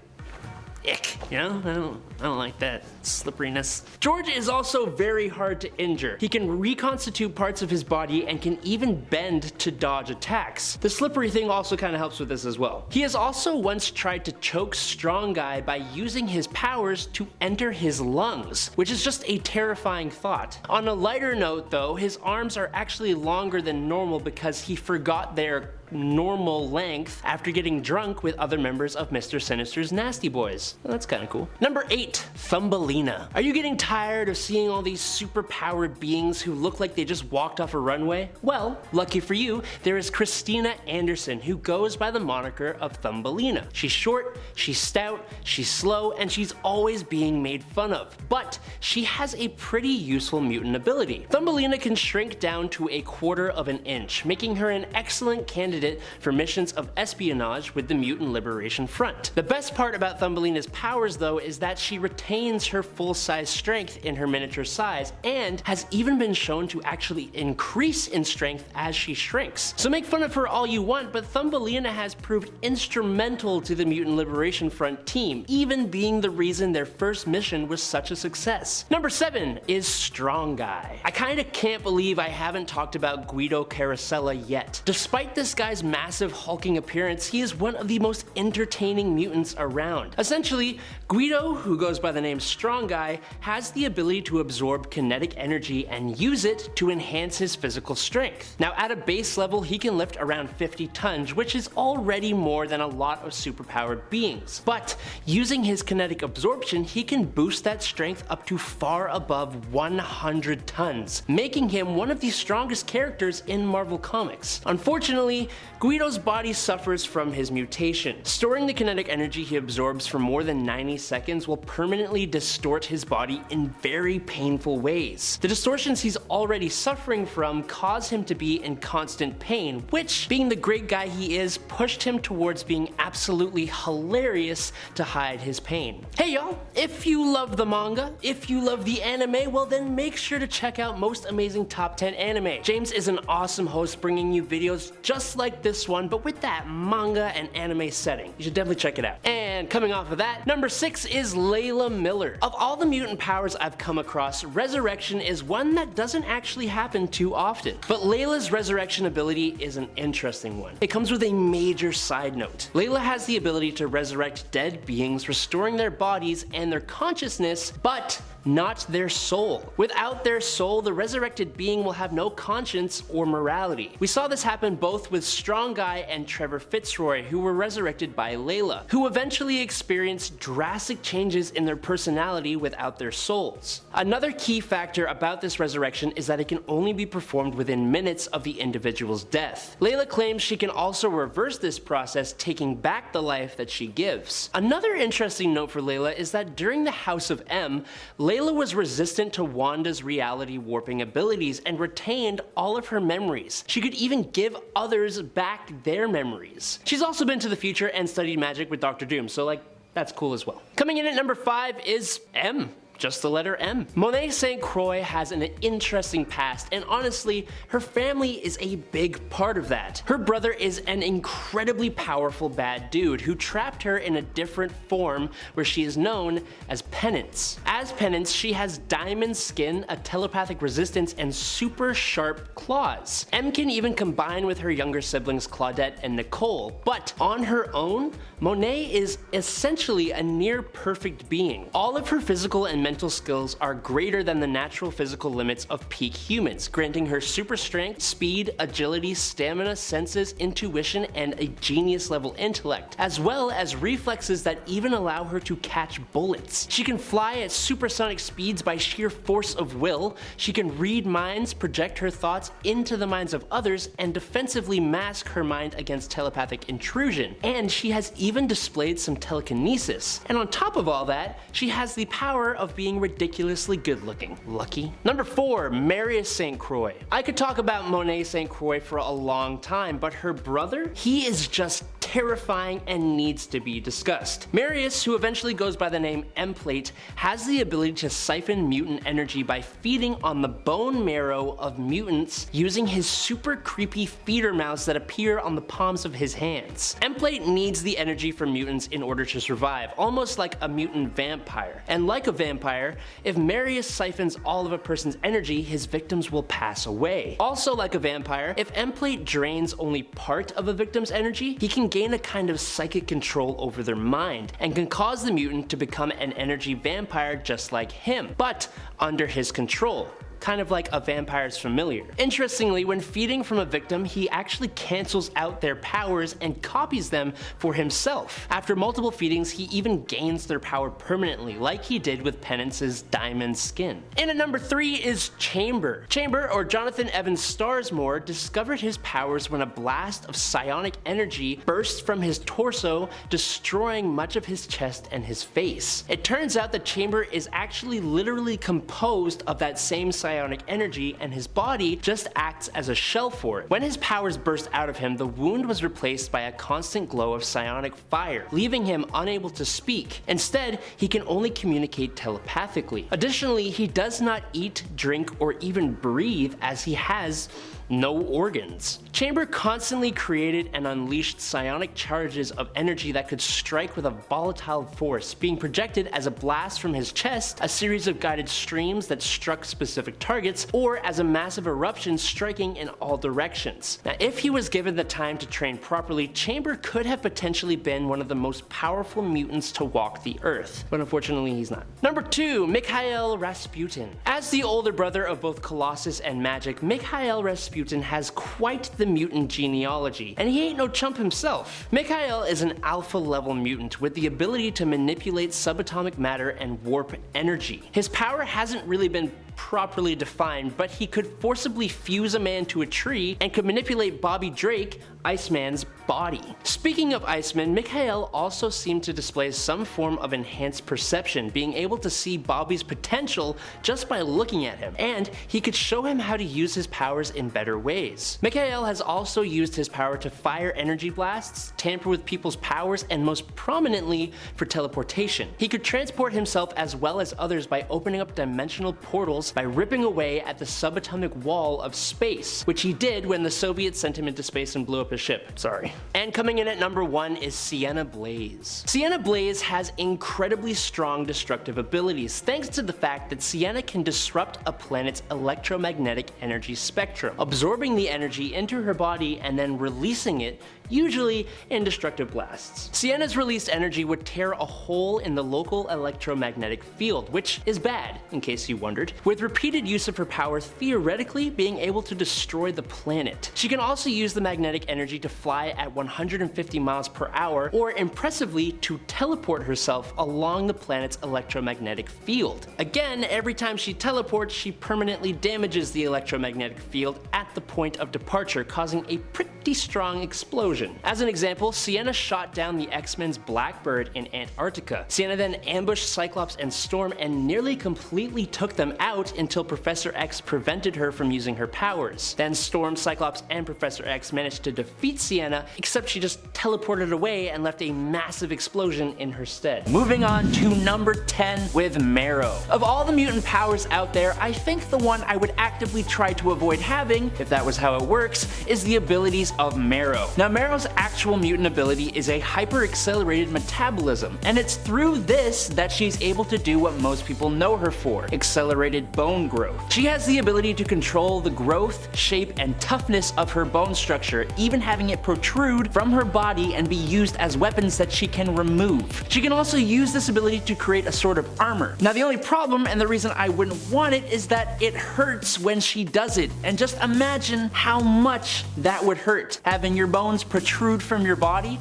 ick, you know? I don't like that slipperiness. George is also very hard to injure. He can reconstitute parts of his body and can even bend to dodge attacks. The slippery thing also kind of helps with this as well. He has also once tried to choke Strong Guy by using his powers to enter his lungs, which is just a terrifying thought. On a lighter note though, his arms are actually longer than normal because he forgot their normal length after getting drunk with other members of Mr. Sinister's Nasty Boys. Well, that's kind of cool. Number 8, Thumbelina. Are you getting tired of seeing all these super-powered beings who look like they just walked off a runway? Well, lucky for you, there is Christina Anderson, who goes by the moniker of Thumbelina. She's short, she's stout, she's slow, and she's always being made fun of. But she has a pretty useful mutant ability. Thumbelina can shrink down to 1/4 of an inch, making her an excellent candidate for missions of espionage with the Mutant Liberation Front. The best part about Thumbelina's powers though is that she retains her full-size strength in her miniature size and has even been shown to actually increase in strength as she shrinks. So make fun of her all you want, but Thumbelina has proved instrumental to the Mutant Liberation Front team, even being the reason their first mission was such a success. Number 7 is Strong Guy. I kinda can't believe I haven't talked about Guido Carosella yet. Despite this guy's massive hulking appearance, he is one of the most entertaining mutants around. Essentially, Guido, who goes by the name Strong Guy, has the ability to absorb kinetic energy and use it to enhance his physical strength. Now at a base level, he can lift around 50 tons, which is already more than a lot of superpowered beings. But using his kinetic absorption, he can boost that strength up to far above 100 tons, making him one of the strongest characters in Marvel Comics. Unfortunately, Guido's body suffers from his mutation. Storing the kinetic energy he absorbs for more than 90 seconds will permanently distort his body in very painful ways. The distortions he's already suffering from cause him to be in constant pain, which, being the great guy he is, pushed him towards being absolutely hilarious to hide his pain. Hey y'all, if you love the manga, if you love the anime, well then make sure to check out Most Amazing Top 10 Anime. James is an awesome host bringing you videos just like this one, but with that manga and anime setting. You should definitely check it out. And coming off of that, number 6 is Layla Miller. Of all the mutant powers I've come across, Resurrection is one that doesn't actually happen too often. But Layla's Resurrection ability is an interesting one. It comes with a major side note. Layla has the ability to resurrect dead beings, restoring their bodies and their consciousness, but not their soul. Without their soul, the resurrected being will have no conscience or morality. We saw this happen both with Strong Guy and Trevor Fitzroy, who were resurrected by Layla, who eventually experienced drastic changes in their personality without their souls. Another key factor about this resurrection is that it can only be performed within minutes of the individual's death. Layla claims she can also reverse this process, taking back the life that she gives. Another interesting note for Layla is that during the House of M, Layla was resistant to Wanda's reality warping abilities and retained all of her memories. She could even give others back their memories. She's also been to the future and studied magic with Dr. Doom, so like, that's cool as well. Coming in at number 5 is M. Just the letter M. Monet St. Croix has an interesting past, and honestly, her family is a big part of that. Her brother is an incredibly powerful bad dude who trapped her in a different form where she is known as Penance. As Penance, she has diamond skin, a telepathic resistance, and super sharp claws. M can even combine with her younger siblings Claudette and Nicole, but on her own, Monet is essentially a near perfect being. All of her physical and mental skills are greater than the natural physical limits of peak humans, granting her super strength, speed, agility, stamina, senses, intuition, and a genius level intellect, as well as reflexes that even allow her to catch bullets. She can fly at supersonic speeds by sheer force of will, she can read minds, project her thoughts into the minds of others, and defensively mask her mind against telepathic intrusion, and she has even displayed some telekinesis. And on top of all that, she has the power of being ridiculously good looking. Lucky. Number 4, Marius St. Croix. I could talk about Monet St. Croix for a long time, but her brother, he is just terrifying and needs to be discussed. Marius, who eventually goes by the name Emplate, has the ability to siphon mutant energy by feeding on the bone marrow of mutants using his super creepy feeder mouths that appear on the palms of his hands. Emplate needs the energy from mutants in order to survive, almost like a mutant vampire. And like a vampire, if Marius siphons all of a person's energy, his victims will pass away. Also like a vampire, if Emplate drains only part of a victim's energy, he can gain a kind of psychic control over their mind, and can cause the mutant to become an energy vampire just like him, but under his control. Kind of like a vampire's familiar. Interestingly, when feeding from a victim, he actually cancels out their powers and copies them for himself. After multiple feedings, he even gains their power permanently, like he did with Penance's diamond skin. And at number 3 is Chamber. Chamber, or Jonathan Evans Starsmore, discovered his powers when a blast of psionic energy burst from his torso, destroying much of his chest and his face. It turns out that Chamber is actually literally composed of that same psionic energy, and his body just acts as a shell for it. When his powers burst out of him, the wound was replaced by a constant glow of psionic fire, leaving him unable to speak. Instead, he can only communicate telepathically. Additionally, he does not eat, drink, or even breathe, as he has no organs. Chamber constantly created and unleashed psionic charges of energy that could strike with a volatile force, being projected as a blast from his chest, a series of guided streams that struck specific targets, or as a massive eruption striking in all directions. Now, if he was given the time to train properly, Chamber could have potentially been one of the most powerful mutants to walk the earth, but unfortunately he's not. Number 2, Mikhail Rasputin. As the older brother of both Colossus and Magic, Mikhail Rasputin has quite the mutant genealogy, and he ain't no chump himself. Mikhail is an alpha level mutant with the ability to manipulate subatomic matter and warp energy. His power hasn't really been properly defined, but he could forcibly fuse a man to a tree and could manipulate Bobby Drake, Iceman's body. Speaking of Iceman, Mikhail also seemed to display some form of enhanced perception, being able to see Bobby's potential just by looking at him, and he could show him how to use his powers in better ways. Mikhail has also used his power to fire energy blasts, tamper with people's powers, and most prominently for teleportation. He could transport himself as well as others by opening up dimensional portals by ripping away at the subatomic wall of space, which he did when the Soviets sent him into space and blew up his ship. Sorry. And coming in at number 1 is Sienna Blaze. Sienna Blaze has incredibly strong destructive abilities, thanks to the fact that Sienna can disrupt a planet's electromagnetic energy spectrum, absorbing the energy into her body and then releasing it, usually in destructive blasts. Sienna's released energy would tear a hole in the local electromagnetic field, which is bad, in case you wondered, with repeated use of her power theoretically being able to destroy the planet. She can also use the magnetic energy to fly at 150 miles per hour, or impressively to teleport herself along the planet's electromagnetic field. Again, every time she teleports, she permanently damages the electromagnetic field at the point of departure, causing a pretty strong explosion. As an example, Sienna shot down the X-Men's Blackbird in Antarctica. Sienna then ambushed Cyclops and Storm and nearly completely took them out until Professor X prevented her from using her powers. Then Storm, Cyclops, and Professor X managed to defeat Sienna, except she just teleported away and left a massive explosion in her stead. Moving on to number 10 with Marrow. Of all the mutant powers out there, I think the one I would actively try to avoid having, if that was how it works, is the abilities of Marrow. Now, Marrow's actual mutant ability is a hyper-accelerated metabolism, and it's through this that she's able to do what most people know her for: accelerated bone growth. She has the ability to control the growth, shape, and toughness of her bone structure, even having it protrude from her body and be used as weapons that she can remove. She can also use this ability to create a sort of armor. Now, the only problem, and the reason I wouldn't want it, is that it hurts when she does it, and just imagine how much that would hurt, having your bones protrude from your body.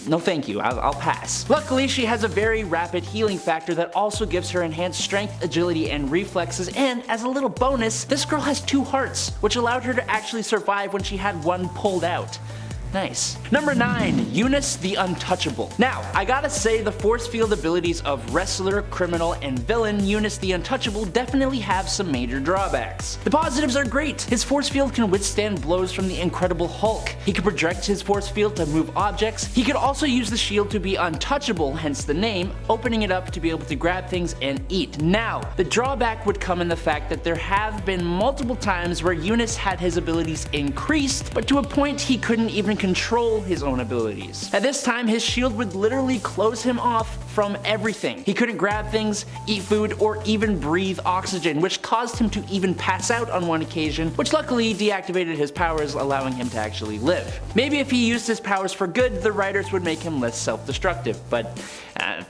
No thank you, I'll pass. Luckily, she has a very rapid healing factor that also gives her enhanced strength, agility, and reflexes, and as a little bonus, this girl has 2 hearts, which allowed her to actually survive when she had one pulled out. Nice. Number 9, Eunice the Untouchable. Now, I gotta say the force field abilities of wrestler, criminal, and villain Eunice the Untouchable definitely have some major drawbacks. The positives are great. His force field can withstand blows from the Incredible Hulk. He can project his force field to move objects. He could also use the shield to be untouchable, hence the name, opening it up to be able to grab things and eat. Now, the drawback would come in the fact that there have been multiple times where Eunice had his abilities increased, but to a point he couldn't even control his own abilities. At this time, his shield would literally close him off from everything. He couldn't grab things, eat food, or even breathe oxygen, which caused him to even pass out on one occasion, which luckily deactivated his powers, allowing him to actually live. Maybe if he used his powers for good, the writers would make him less self-destructive, but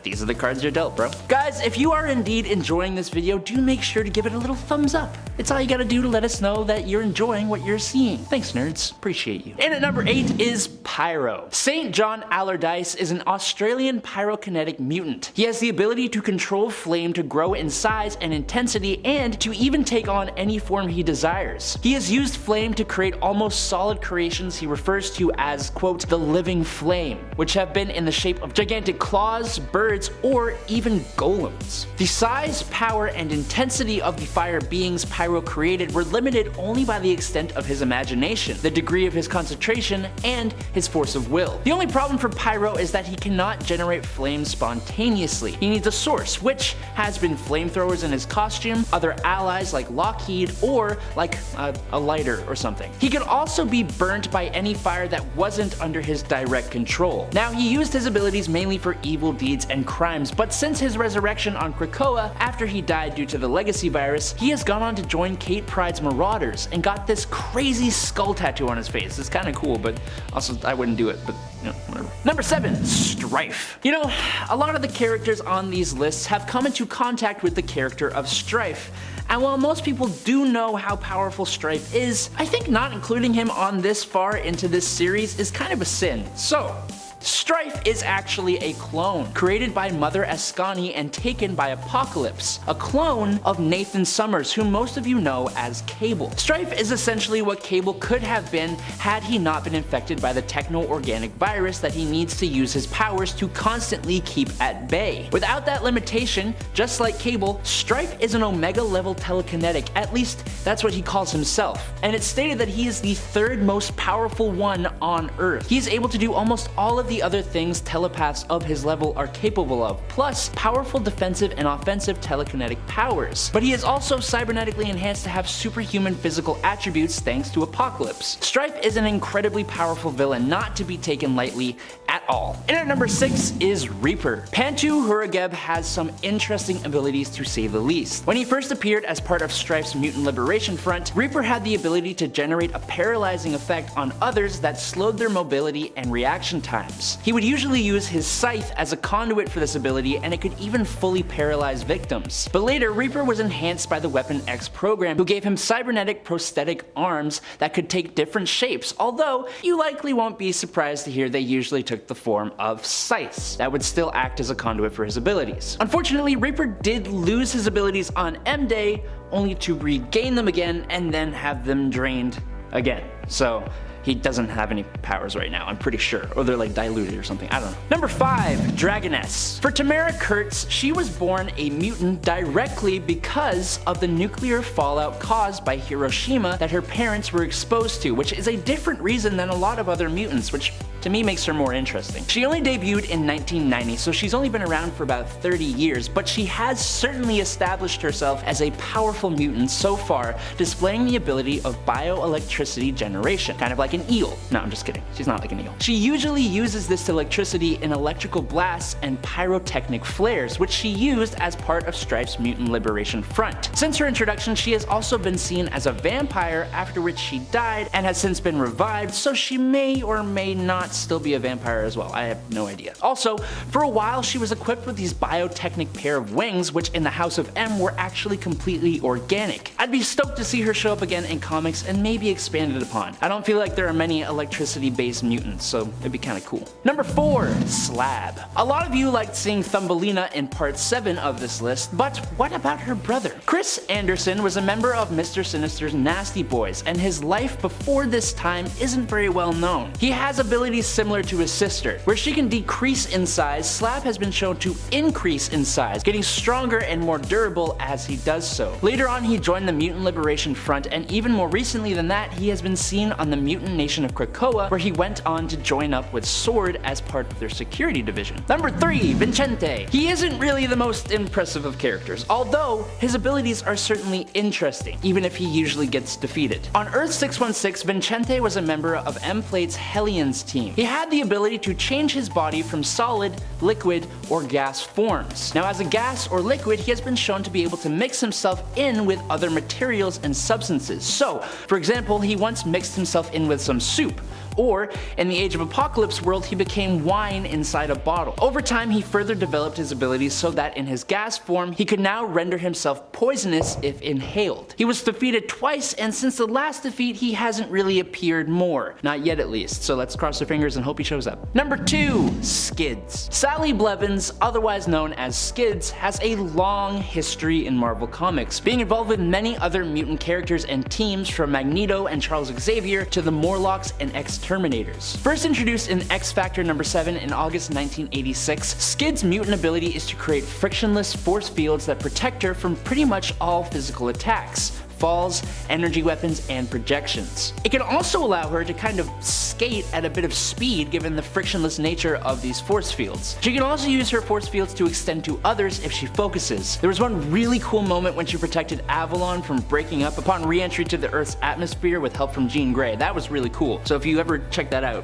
these are the cards you're dealt, bro. Guys, if you are indeed enjoying this video, do make sure to give it a little thumbs up. It's all you gotta do to let us know that you're enjoying what you're seeing. Thanks, nerds. Appreciate you. And at number 8 is Pyro. St. John Allardyce is an Australian pyrokinetic mutant. He has the ability to control flame to grow in size and intensity, and to even take on any form he desires. He has used flame to create almost solid creations he refers to as, quote, the living flame, which have been in the shape of gigantic claws, birds, or even golems. The size, power, and intensity of the fire beings Pyro created were limited only by the extent of his imagination, the degree of his concentration, and his force of will. The only problem for Pyro is that he cannot generate flames spontaneously. He needs a source, which has been flamethrowers in his costume, other allies like Lockheed, or like a lighter or something. He could also be burnt by any fire that wasn't under his direct control. Now, he used his abilities mainly for evil deeds and crimes, but since his resurrection on Krakoa after he died due to the legacy virus, he has gone on to join Kate Pryde's Marauders and got this crazy skull tattoo on his face. It's kind of cool, but also I wouldn't do it, but you know, whatever. Number 7, Strife. You know, a lot of the characters on these lists have come into contact with the character of Strife. And while most people do know how powerful Strife is, I think not including him on this far into this series is kind of a sin. So, Strife is actually a clone, created by Mother Ascani and taken by Apocalypse, a clone of Nathan Summers, whom most of you know as Cable. Strife is essentially what Cable could have been had he not been infected by the techno-organic virus that he needs to use his powers to constantly keep at bay. Without that limitation, just like Cable, Strife is an Omega-level telekinetic, at least that's what he calls himself, and it's stated that he is the 3rd most powerful one on Earth. He is able to do almost all of the other things telepaths of his level are capable of, plus powerful defensive and offensive telekinetic powers. But he is also cybernetically enhanced to have superhuman physical attributes thanks to Apocalypse. Strife is an incredibly powerful villain, not to be taken lightly at all. And at number 6 is Reaper. Pantu Hurageb has some interesting abilities to say the least. When he first appeared as part of Strife's Mutant Liberation Front, Reaper had the ability to generate a paralyzing effect on others that slowed their mobility and reaction times. He would usually use his scythe as a conduit for this ability, and it could even fully paralyze victims. But later, Reaper was enhanced by the Weapon X program, who gave him cybernetic prosthetic arms that could take different shapes, although you likely won't be surprised to hear they usually took the form of scythes that would still act as a conduit for his abilities. Unfortunately, Reaper did lose his abilities on M-Day, only to regain them again and then have them drained again. So he doesn't have any powers right now, I'm pretty sure. Or they're like diluted or something, I don't know. Number 5, Dragoness. For Tamara Kurtz, she was born a mutant directly because of the nuclear fallout caused by Hiroshima that her parents were exposed to, which is a different reason than a lot of other mutants, which to me makes her more interesting. She only debuted in 1990, so she's only been around for about 30 years, but she has certainly established herself as a powerful mutant so far, displaying the ability of bioelectricity generation, kind of like an eel. No, I'm just kidding. She's not like an eel. She usually uses this electricity in electrical blasts and pyrotechnic flares, which she used as part of Strife's Mutant Liberation Front. Since her introduction, she has also been seen as a vampire, after which she died and has since been revived, so she may or may not not still be a vampire as well? I have no idea. Also, for a while she was equipped with these biotechnic pair of wings, which in the House of M were actually completely organic. I'd be stoked to see her show up again in comics and maybe expanded upon. I don't feel like there are many electricity-based mutants, so it'd be kinda cool. Number 4, Slab. A lot of you liked seeing Thumbelina in part 7 of this list, but what about her brother? Chris Anderson was a member of Mr. Sinister's Nasty Boys, and his life before this time isn't very well known. He has abilities similar to his sister. Where she can decrease in size, Slab has been shown to increase in size, getting stronger and more durable as he does so. Later on, he joined the Mutant Liberation Front, and even more recently than that, he has been seen on the Mutant Nation of Krakoa, where he went on to join up with Sword as part of their security division. Number 3, Vincente. He isn't really the most impressive of characters, although his abilities are certainly interesting, even if he usually gets defeated. On Earth 616, Vincente was a member of M-Plate's Hellions team. He had the ability to change his body from solid, liquid, or gas forms. Now as a gas or liquid, he has been shown to be able to mix himself in with other materials and substances. So, for example, he once mixed himself in with some soup. Or, in the Age of Apocalypse world, he became wine inside a bottle. Over time, he further developed his abilities so that in his gas form, he could now render himself poisonous if inhaled. He was defeated twice, and since the last defeat, he hasn't really appeared more. Not yet at least, so let's cross our fingers and hope he shows up. Number 2, Skids. Sally Blevins, otherwise known as Skids, has a long history in Marvel Comics, being involved with many other mutant characters and teams from Magneto and Charles Xavier to the Morlocks and Exterminators. First introduced in X-Factor number 7 in August 1986, Skid's mutant ability is to create frictionless force fields that protect her from pretty much all physical attacks, falls, energy weapons, and projections. It can also allow her to kind of skate at a bit of speed given the frictionless nature of these force fields. She can also use her force fields to extend to others if she focuses. There was one really cool moment when she protected Avalon from breaking up upon re-entry to the Earth's atmosphere with help from Jean Grey. That was really cool. So if you ever check that out,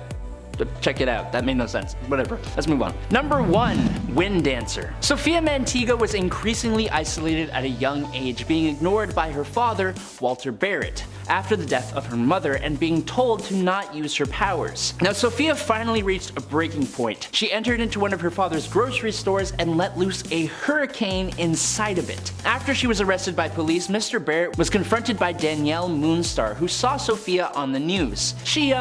check it out. That made no sense. Whatever. Let's move on. Number 1, Wind Dancer. Sophia Mantiga was increasingly isolated at a young age, being ignored by her father, Walter Barrett, after the death of her mother and being told to not use her powers. Now, Sophia finally reached a breaking point. She entered into one of her father's grocery stores and let loose a hurricane inside of it. After she was arrested by police, Mr. Barrett was confronted by Danielle Moonstar, who saw Sophia on the news. She,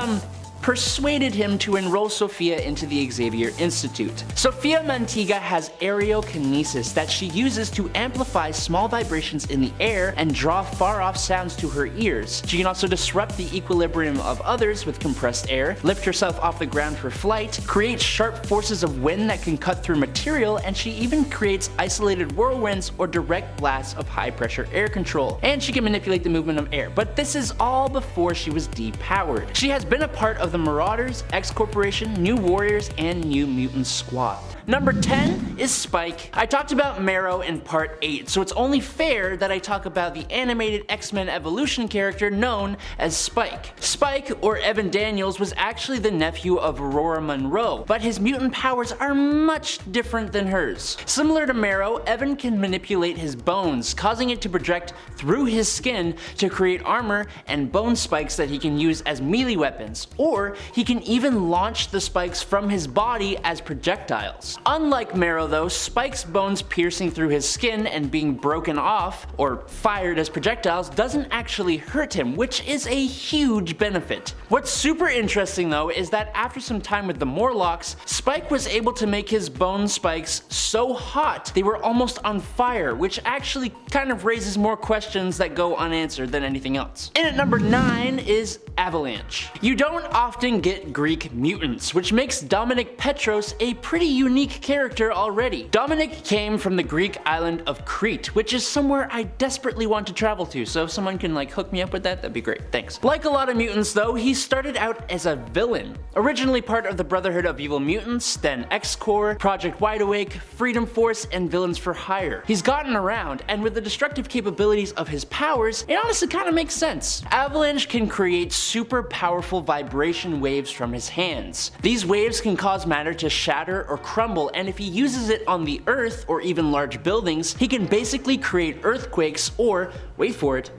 persuaded him to enroll Sophia into the Xavier Institute. Sophia Mantiga has aerokinesis that she uses to amplify small vibrations in the air and draw far-off sounds to her ears. She can also disrupt the equilibrium of others with compressed air, lift herself off the ground for flight, create sharp forces of wind that can cut through material, and she even creates isolated whirlwinds or direct blasts of high-pressure air control. And she can manipulate the movement of air, but this is all before she was depowered. She has been a part of the Marauders, X Corporation, New Warriors, and New Mutants squad. Number 10 is Spike. I talked about Marrow in part 8, so it's only fair that I talk about the animated X-Men Evolution character known as Spike. Spike, or Evan Daniels, was actually the nephew of Aurora Monroe, but his mutant powers are much different than hers. Similar to Marrow, Evan can manipulate his bones, causing it to project through his skin to create armor and bone spikes that he can use as melee weapons, or he can even launch the spikes from his body as projectiles. Unlike Marrow though, Spike's bones piercing through his skin and being broken off, or fired as projectiles, doesn't actually hurt him, which is a huge benefit. What's super interesting though is that after some time with the Morlocks, Spike was able to make his bone spikes so hot they were almost on fire, which actually kind of raises more questions that go unanswered than anything else. In at number 9 is Avalanche. You don't often get Greek mutants, which makes Dominic Petros a pretty unique character already. Dominic came from the Greek island of Crete, which is somewhere I desperately want to travel to, so if someone can hook me up with that'd be great, thanks. Like a lot of mutants though, he started out as a villain. Originally part of the Brotherhood of Evil Mutants, then X-Corps, Project Wide Awake, Freedom Force, and Villains for Hire. He's gotten around, and with the destructive capabilities of his powers, it honestly kind of makes sense. Avalanche can create super powerful vibration waves from his hands. These waves can cause matter to shatter or crumble, and if he uses it on the Earth or even large buildings, he can basically create earthquakes or, wait for it,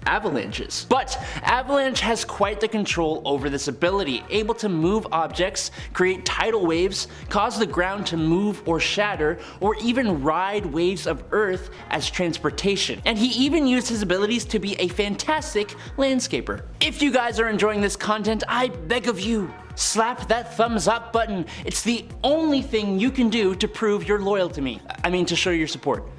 avalanches. But Avalanche has quite the control over this ability, able to move objects, create tidal waves, cause the ground to move or shatter, or even ride waves of earth as transportation. And he even used his abilities to be a fantastic landscaper. If you guys are enjoying this content, I beg of you, slap that thumbs up button. It's the only thing you can do to prove you're loyal to me. To show your support.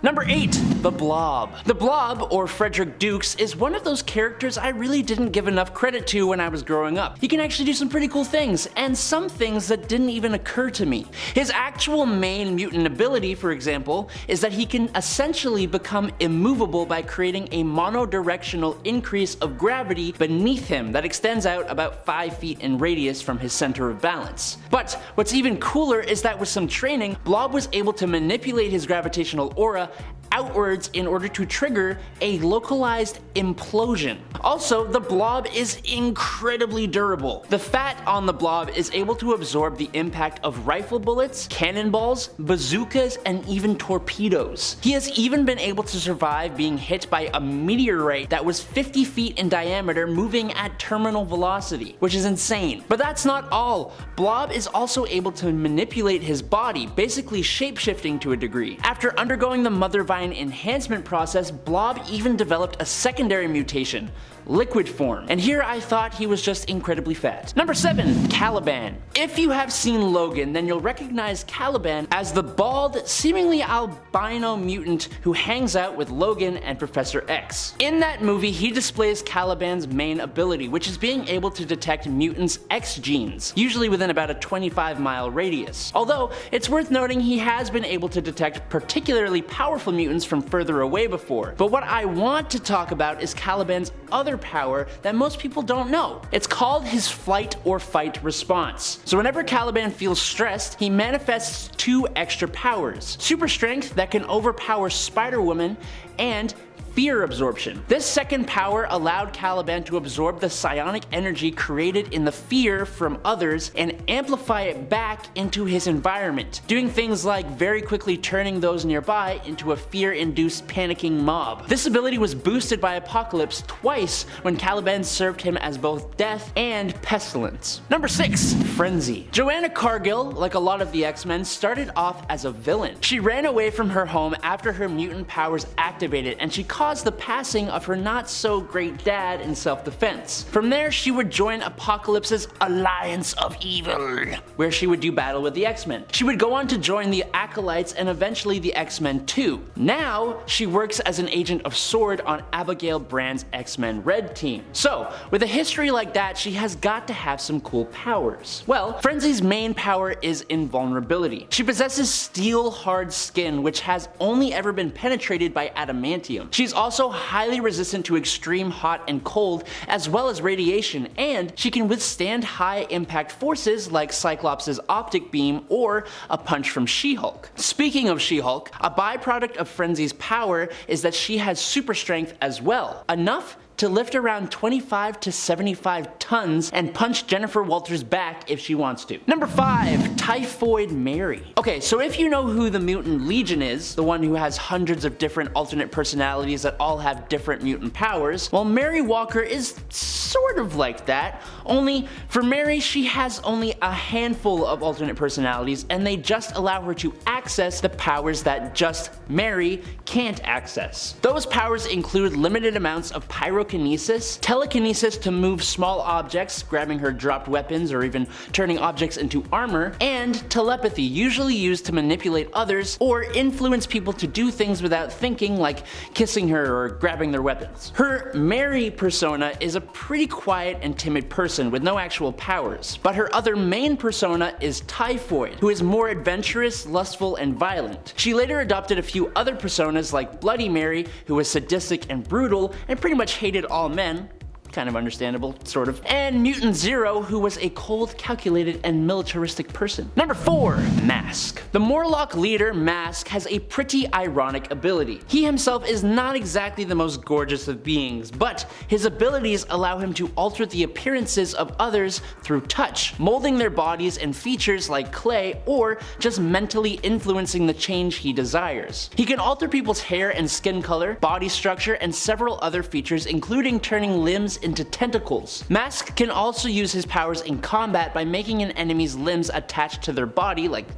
Number 8, the Blob. The Blob, or Frederick Dukes, is one of those characters I really didn't give enough credit to when I was growing up. He can actually do some pretty cool things, and some things that didn't even occur to me. His actual main mutant ability, for example, is that he can essentially become immovable by creating a monodirectional increase of gravity beneath him that extends out about 5 feet in radius from his center of balance. But what's even cooler is that with some training, Blob was able to manipulate his gravitational aura outwards in order to trigger a localized implosion. Also, the Blob is incredibly durable. The fat on the Blob is able to absorb the impact of rifle bullets, cannonballs, bazookas, and even torpedoes. He has even been able to survive being hit by a meteorite that was 50 feet in diameter moving at terminal velocity, which is insane. But that's not all. Blob is also able to manipulate his body, basically shapeshifting to a degree. After undergoing the Mother Vine enhancement process, Blob even developed a secondary mutation, liquid form. And here I thought he was just incredibly fat. Number 7, Caliban. If you have seen Logan, then you'll recognize Caliban as the bald, seemingly albino mutant who hangs out with Logan and Professor X. In that movie, he displays Caliban's main ability, which is being able to detect mutants' X genes, usually within about a 25-mile radius. Although, it's worth noting he has been able to detect particularly powerful mutants from further away before. But what I want to talk about is Caliban's other power that most people don't know. It's called his flight or fight response. So whenever Caliban feels stressed, he manifests 2 extra powers: super strength that can overpower Spider-Woman, and fear absorption. This second power allowed Caliban to absorb the psionic energy created in the fear from others and amplify it back into his environment, doing things like very quickly turning those nearby into a fear-induced panicking mob. This ability was boosted by Apocalypse twice when Caliban served him as both death and pestilence. Number 6, Frenzy. Joanna Cargill, like a lot of the X-Men, started off as a villain. She ran away from her home after her mutant powers activated, and she caused the passing of her not-so-great dad in self-defense. From there, she would join Apocalypse's Alliance of Evil, where she would do battle with the X-Men. She would go on to join the Acolytes and eventually the X-Men too. Now, she works as an agent of S.W.O.R.D. on Abigail Brand's X-Men Red Team. So, with a history like that, she has got to have some cool powers. Well, Frenzy's main power is invulnerability. She possesses steel-hard skin, which has only ever been penetrated by adamantium. She's also highly resistant to extreme hot and cold, as well as radiation, and she can withstand high impact forces like Cyclops' optic beam or a punch from She-Hulk. Speaking of She-Hulk, a byproduct of Frenzy's power is that she has super strength as well, enough to lift around 25 to 75 tons and punch Jennifer Walters back if she wants to. Number 5, Typhoid Mary. Okay, so if you know who the Mutant Legion is, the one who has hundreds of different alternate personalities that all have different mutant powers, well, Mary Walker is sort of like that, only for Mary, she has only a handful of alternate personalities, and they just allow her to access the powers that just Mary can't access. Those powers include limited amounts of pyrokinesis, telekinesis to move small objects, grabbing her dropped weapons or even turning objects into armor, and telepathy, usually used to manipulate others or influence people to do things without thinking, like kissing her or grabbing their weapons. Her Mary persona is a pretty quiet and timid person with no actual powers, but her other main persona is Typhoid, who is more adventurous, lustful, and violent. She later adopted a few other personas like Bloody Mary, who was sadistic and brutal and pretty much hated all men, kind of understandable, sort of. And Mutant Zero, who was a cold, calculated, and militaristic person. Number 4, Mask. The Morlock leader, Mask, has a pretty ironic ability. He himself is not exactly the most gorgeous of beings, but his abilities allow him to alter the appearances of others through touch, molding their bodies and features like clay, or just mentally influencing the change he desires. He can alter people's hair and skin color, body structure, and several other features, including turning limbs into tentacles. Mask can also use his powers in combat by making an enemy's limbs attached to their body, like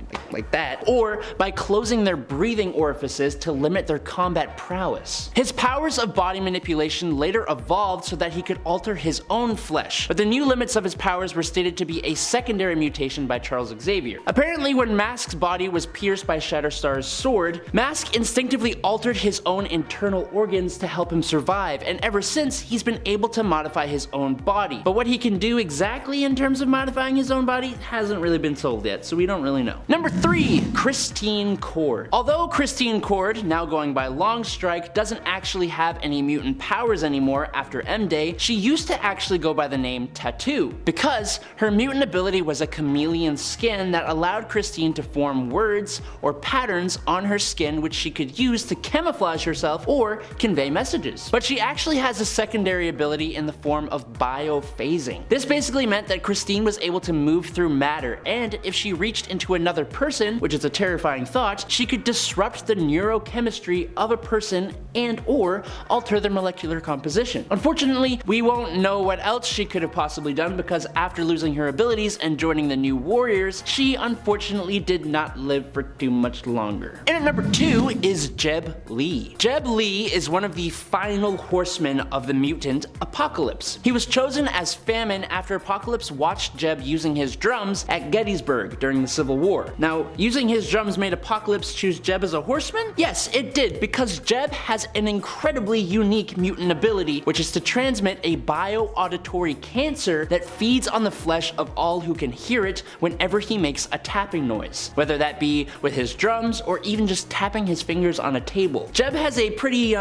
that, or by closing their breathing orifices to limit their combat prowess. His powers of body manipulation later evolved so that he could alter his own flesh, but the new limits of his powers were stated to be a secondary mutation by Charles Xavier. Apparently, when Mask's body was pierced by Shatterstar's sword, Mask instinctively altered his own internal organs to help him survive, and ever since, he's been able to modify his own body. But what he can do exactly in terms of modifying his own body hasn't really been told yet, so we don't really know. Number 3, Christine Cord. Although Christine Cord, now going by Longstrike, doesn't actually have any mutant powers anymore after M-Day, she used to actually go by the name Tattoo, because her mutant ability was a chameleon skin that allowed Christine to form words or patterns on her skin which she could use to camouflage herself or convey messages. But she actually has a secondary ability in the form of biophasing. This basically meant that Christine was able to move through matter, and if she reached into another person, which is a terrifying thought, she could disrupt the neurochemistry of a person and or alter their molecular composition. Unfortunately, we won't know what else she could have possibly done, because after losing her abilities and joining the New Warriors, she unfortunately did not live for too much longer. And at number 2 is Jeb Lee. Jeb Lee is one of the final horsemen of the mutant apocalypse. He was chosen as Famine after Apocalypse watched Jeb using his drums at Gettysburg during the Civil War. Now, using his drums made Apocalypse choose Jeb as a horseman? Yes, it did, because Jeb has an incredibly unique mutant ability, which is to transmit a bio-auditory cancer that feeds on the flesh of all who can hear it whenever he makes a tapping noise, whether that be with his drums or even just tapping his fingers on a table. Jeb has a pretty,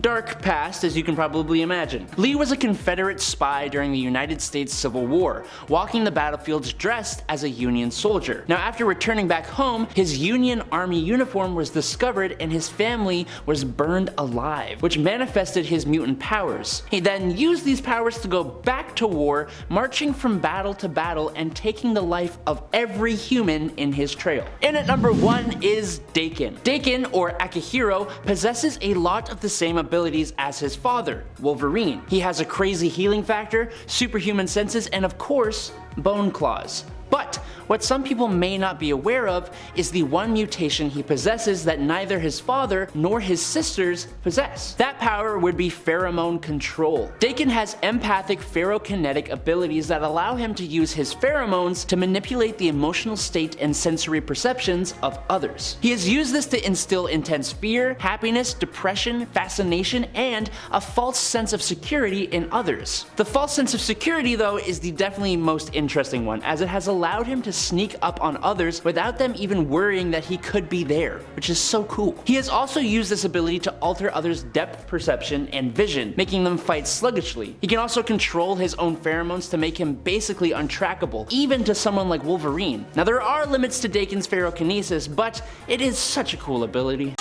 dark past, as you can probably imagine. Lee was a Confederate spy during the United States Civil War, walking the battlefields dressed as a Union soldier. Now, after returning back home, his Union Army uniform was discovered and his family was burned alive, which manifested his mutant powers. He then used these powers to go back to war, marching from battle to battle and taking the life of every human in his trail. And at number 1 is Daken. Daken, or Akihiro, possesses a lot of the same abilities as his father, Wolverine. He has a crazy healing factor, superhuman senses, and of course, bone claws. But what some people may not be aware of is the one mutation he possesses that neither his father nor his sisters possess. That power would be pheromone control. Daken has empathic pherokinetic abilities that allow him to use his pheromones to manipulate the emotional state and sensory perceptions of others. He has used this to instill intense fear, happiness, depression, fascination, and a false sense of security in others. The false sense of security, though, is the definitely most interesting one, as it has allowed him to sneak up on others without them even worrying that he could be there, which is so cool. He has also used this ability to alter others' depth perception and vision, making them fight sluggishly. He can also control his own pheromones to make him basically untrackable, even to someone like Wolverine. Now, there are limits to Daken's pherokinesis, but it is such a cool ability.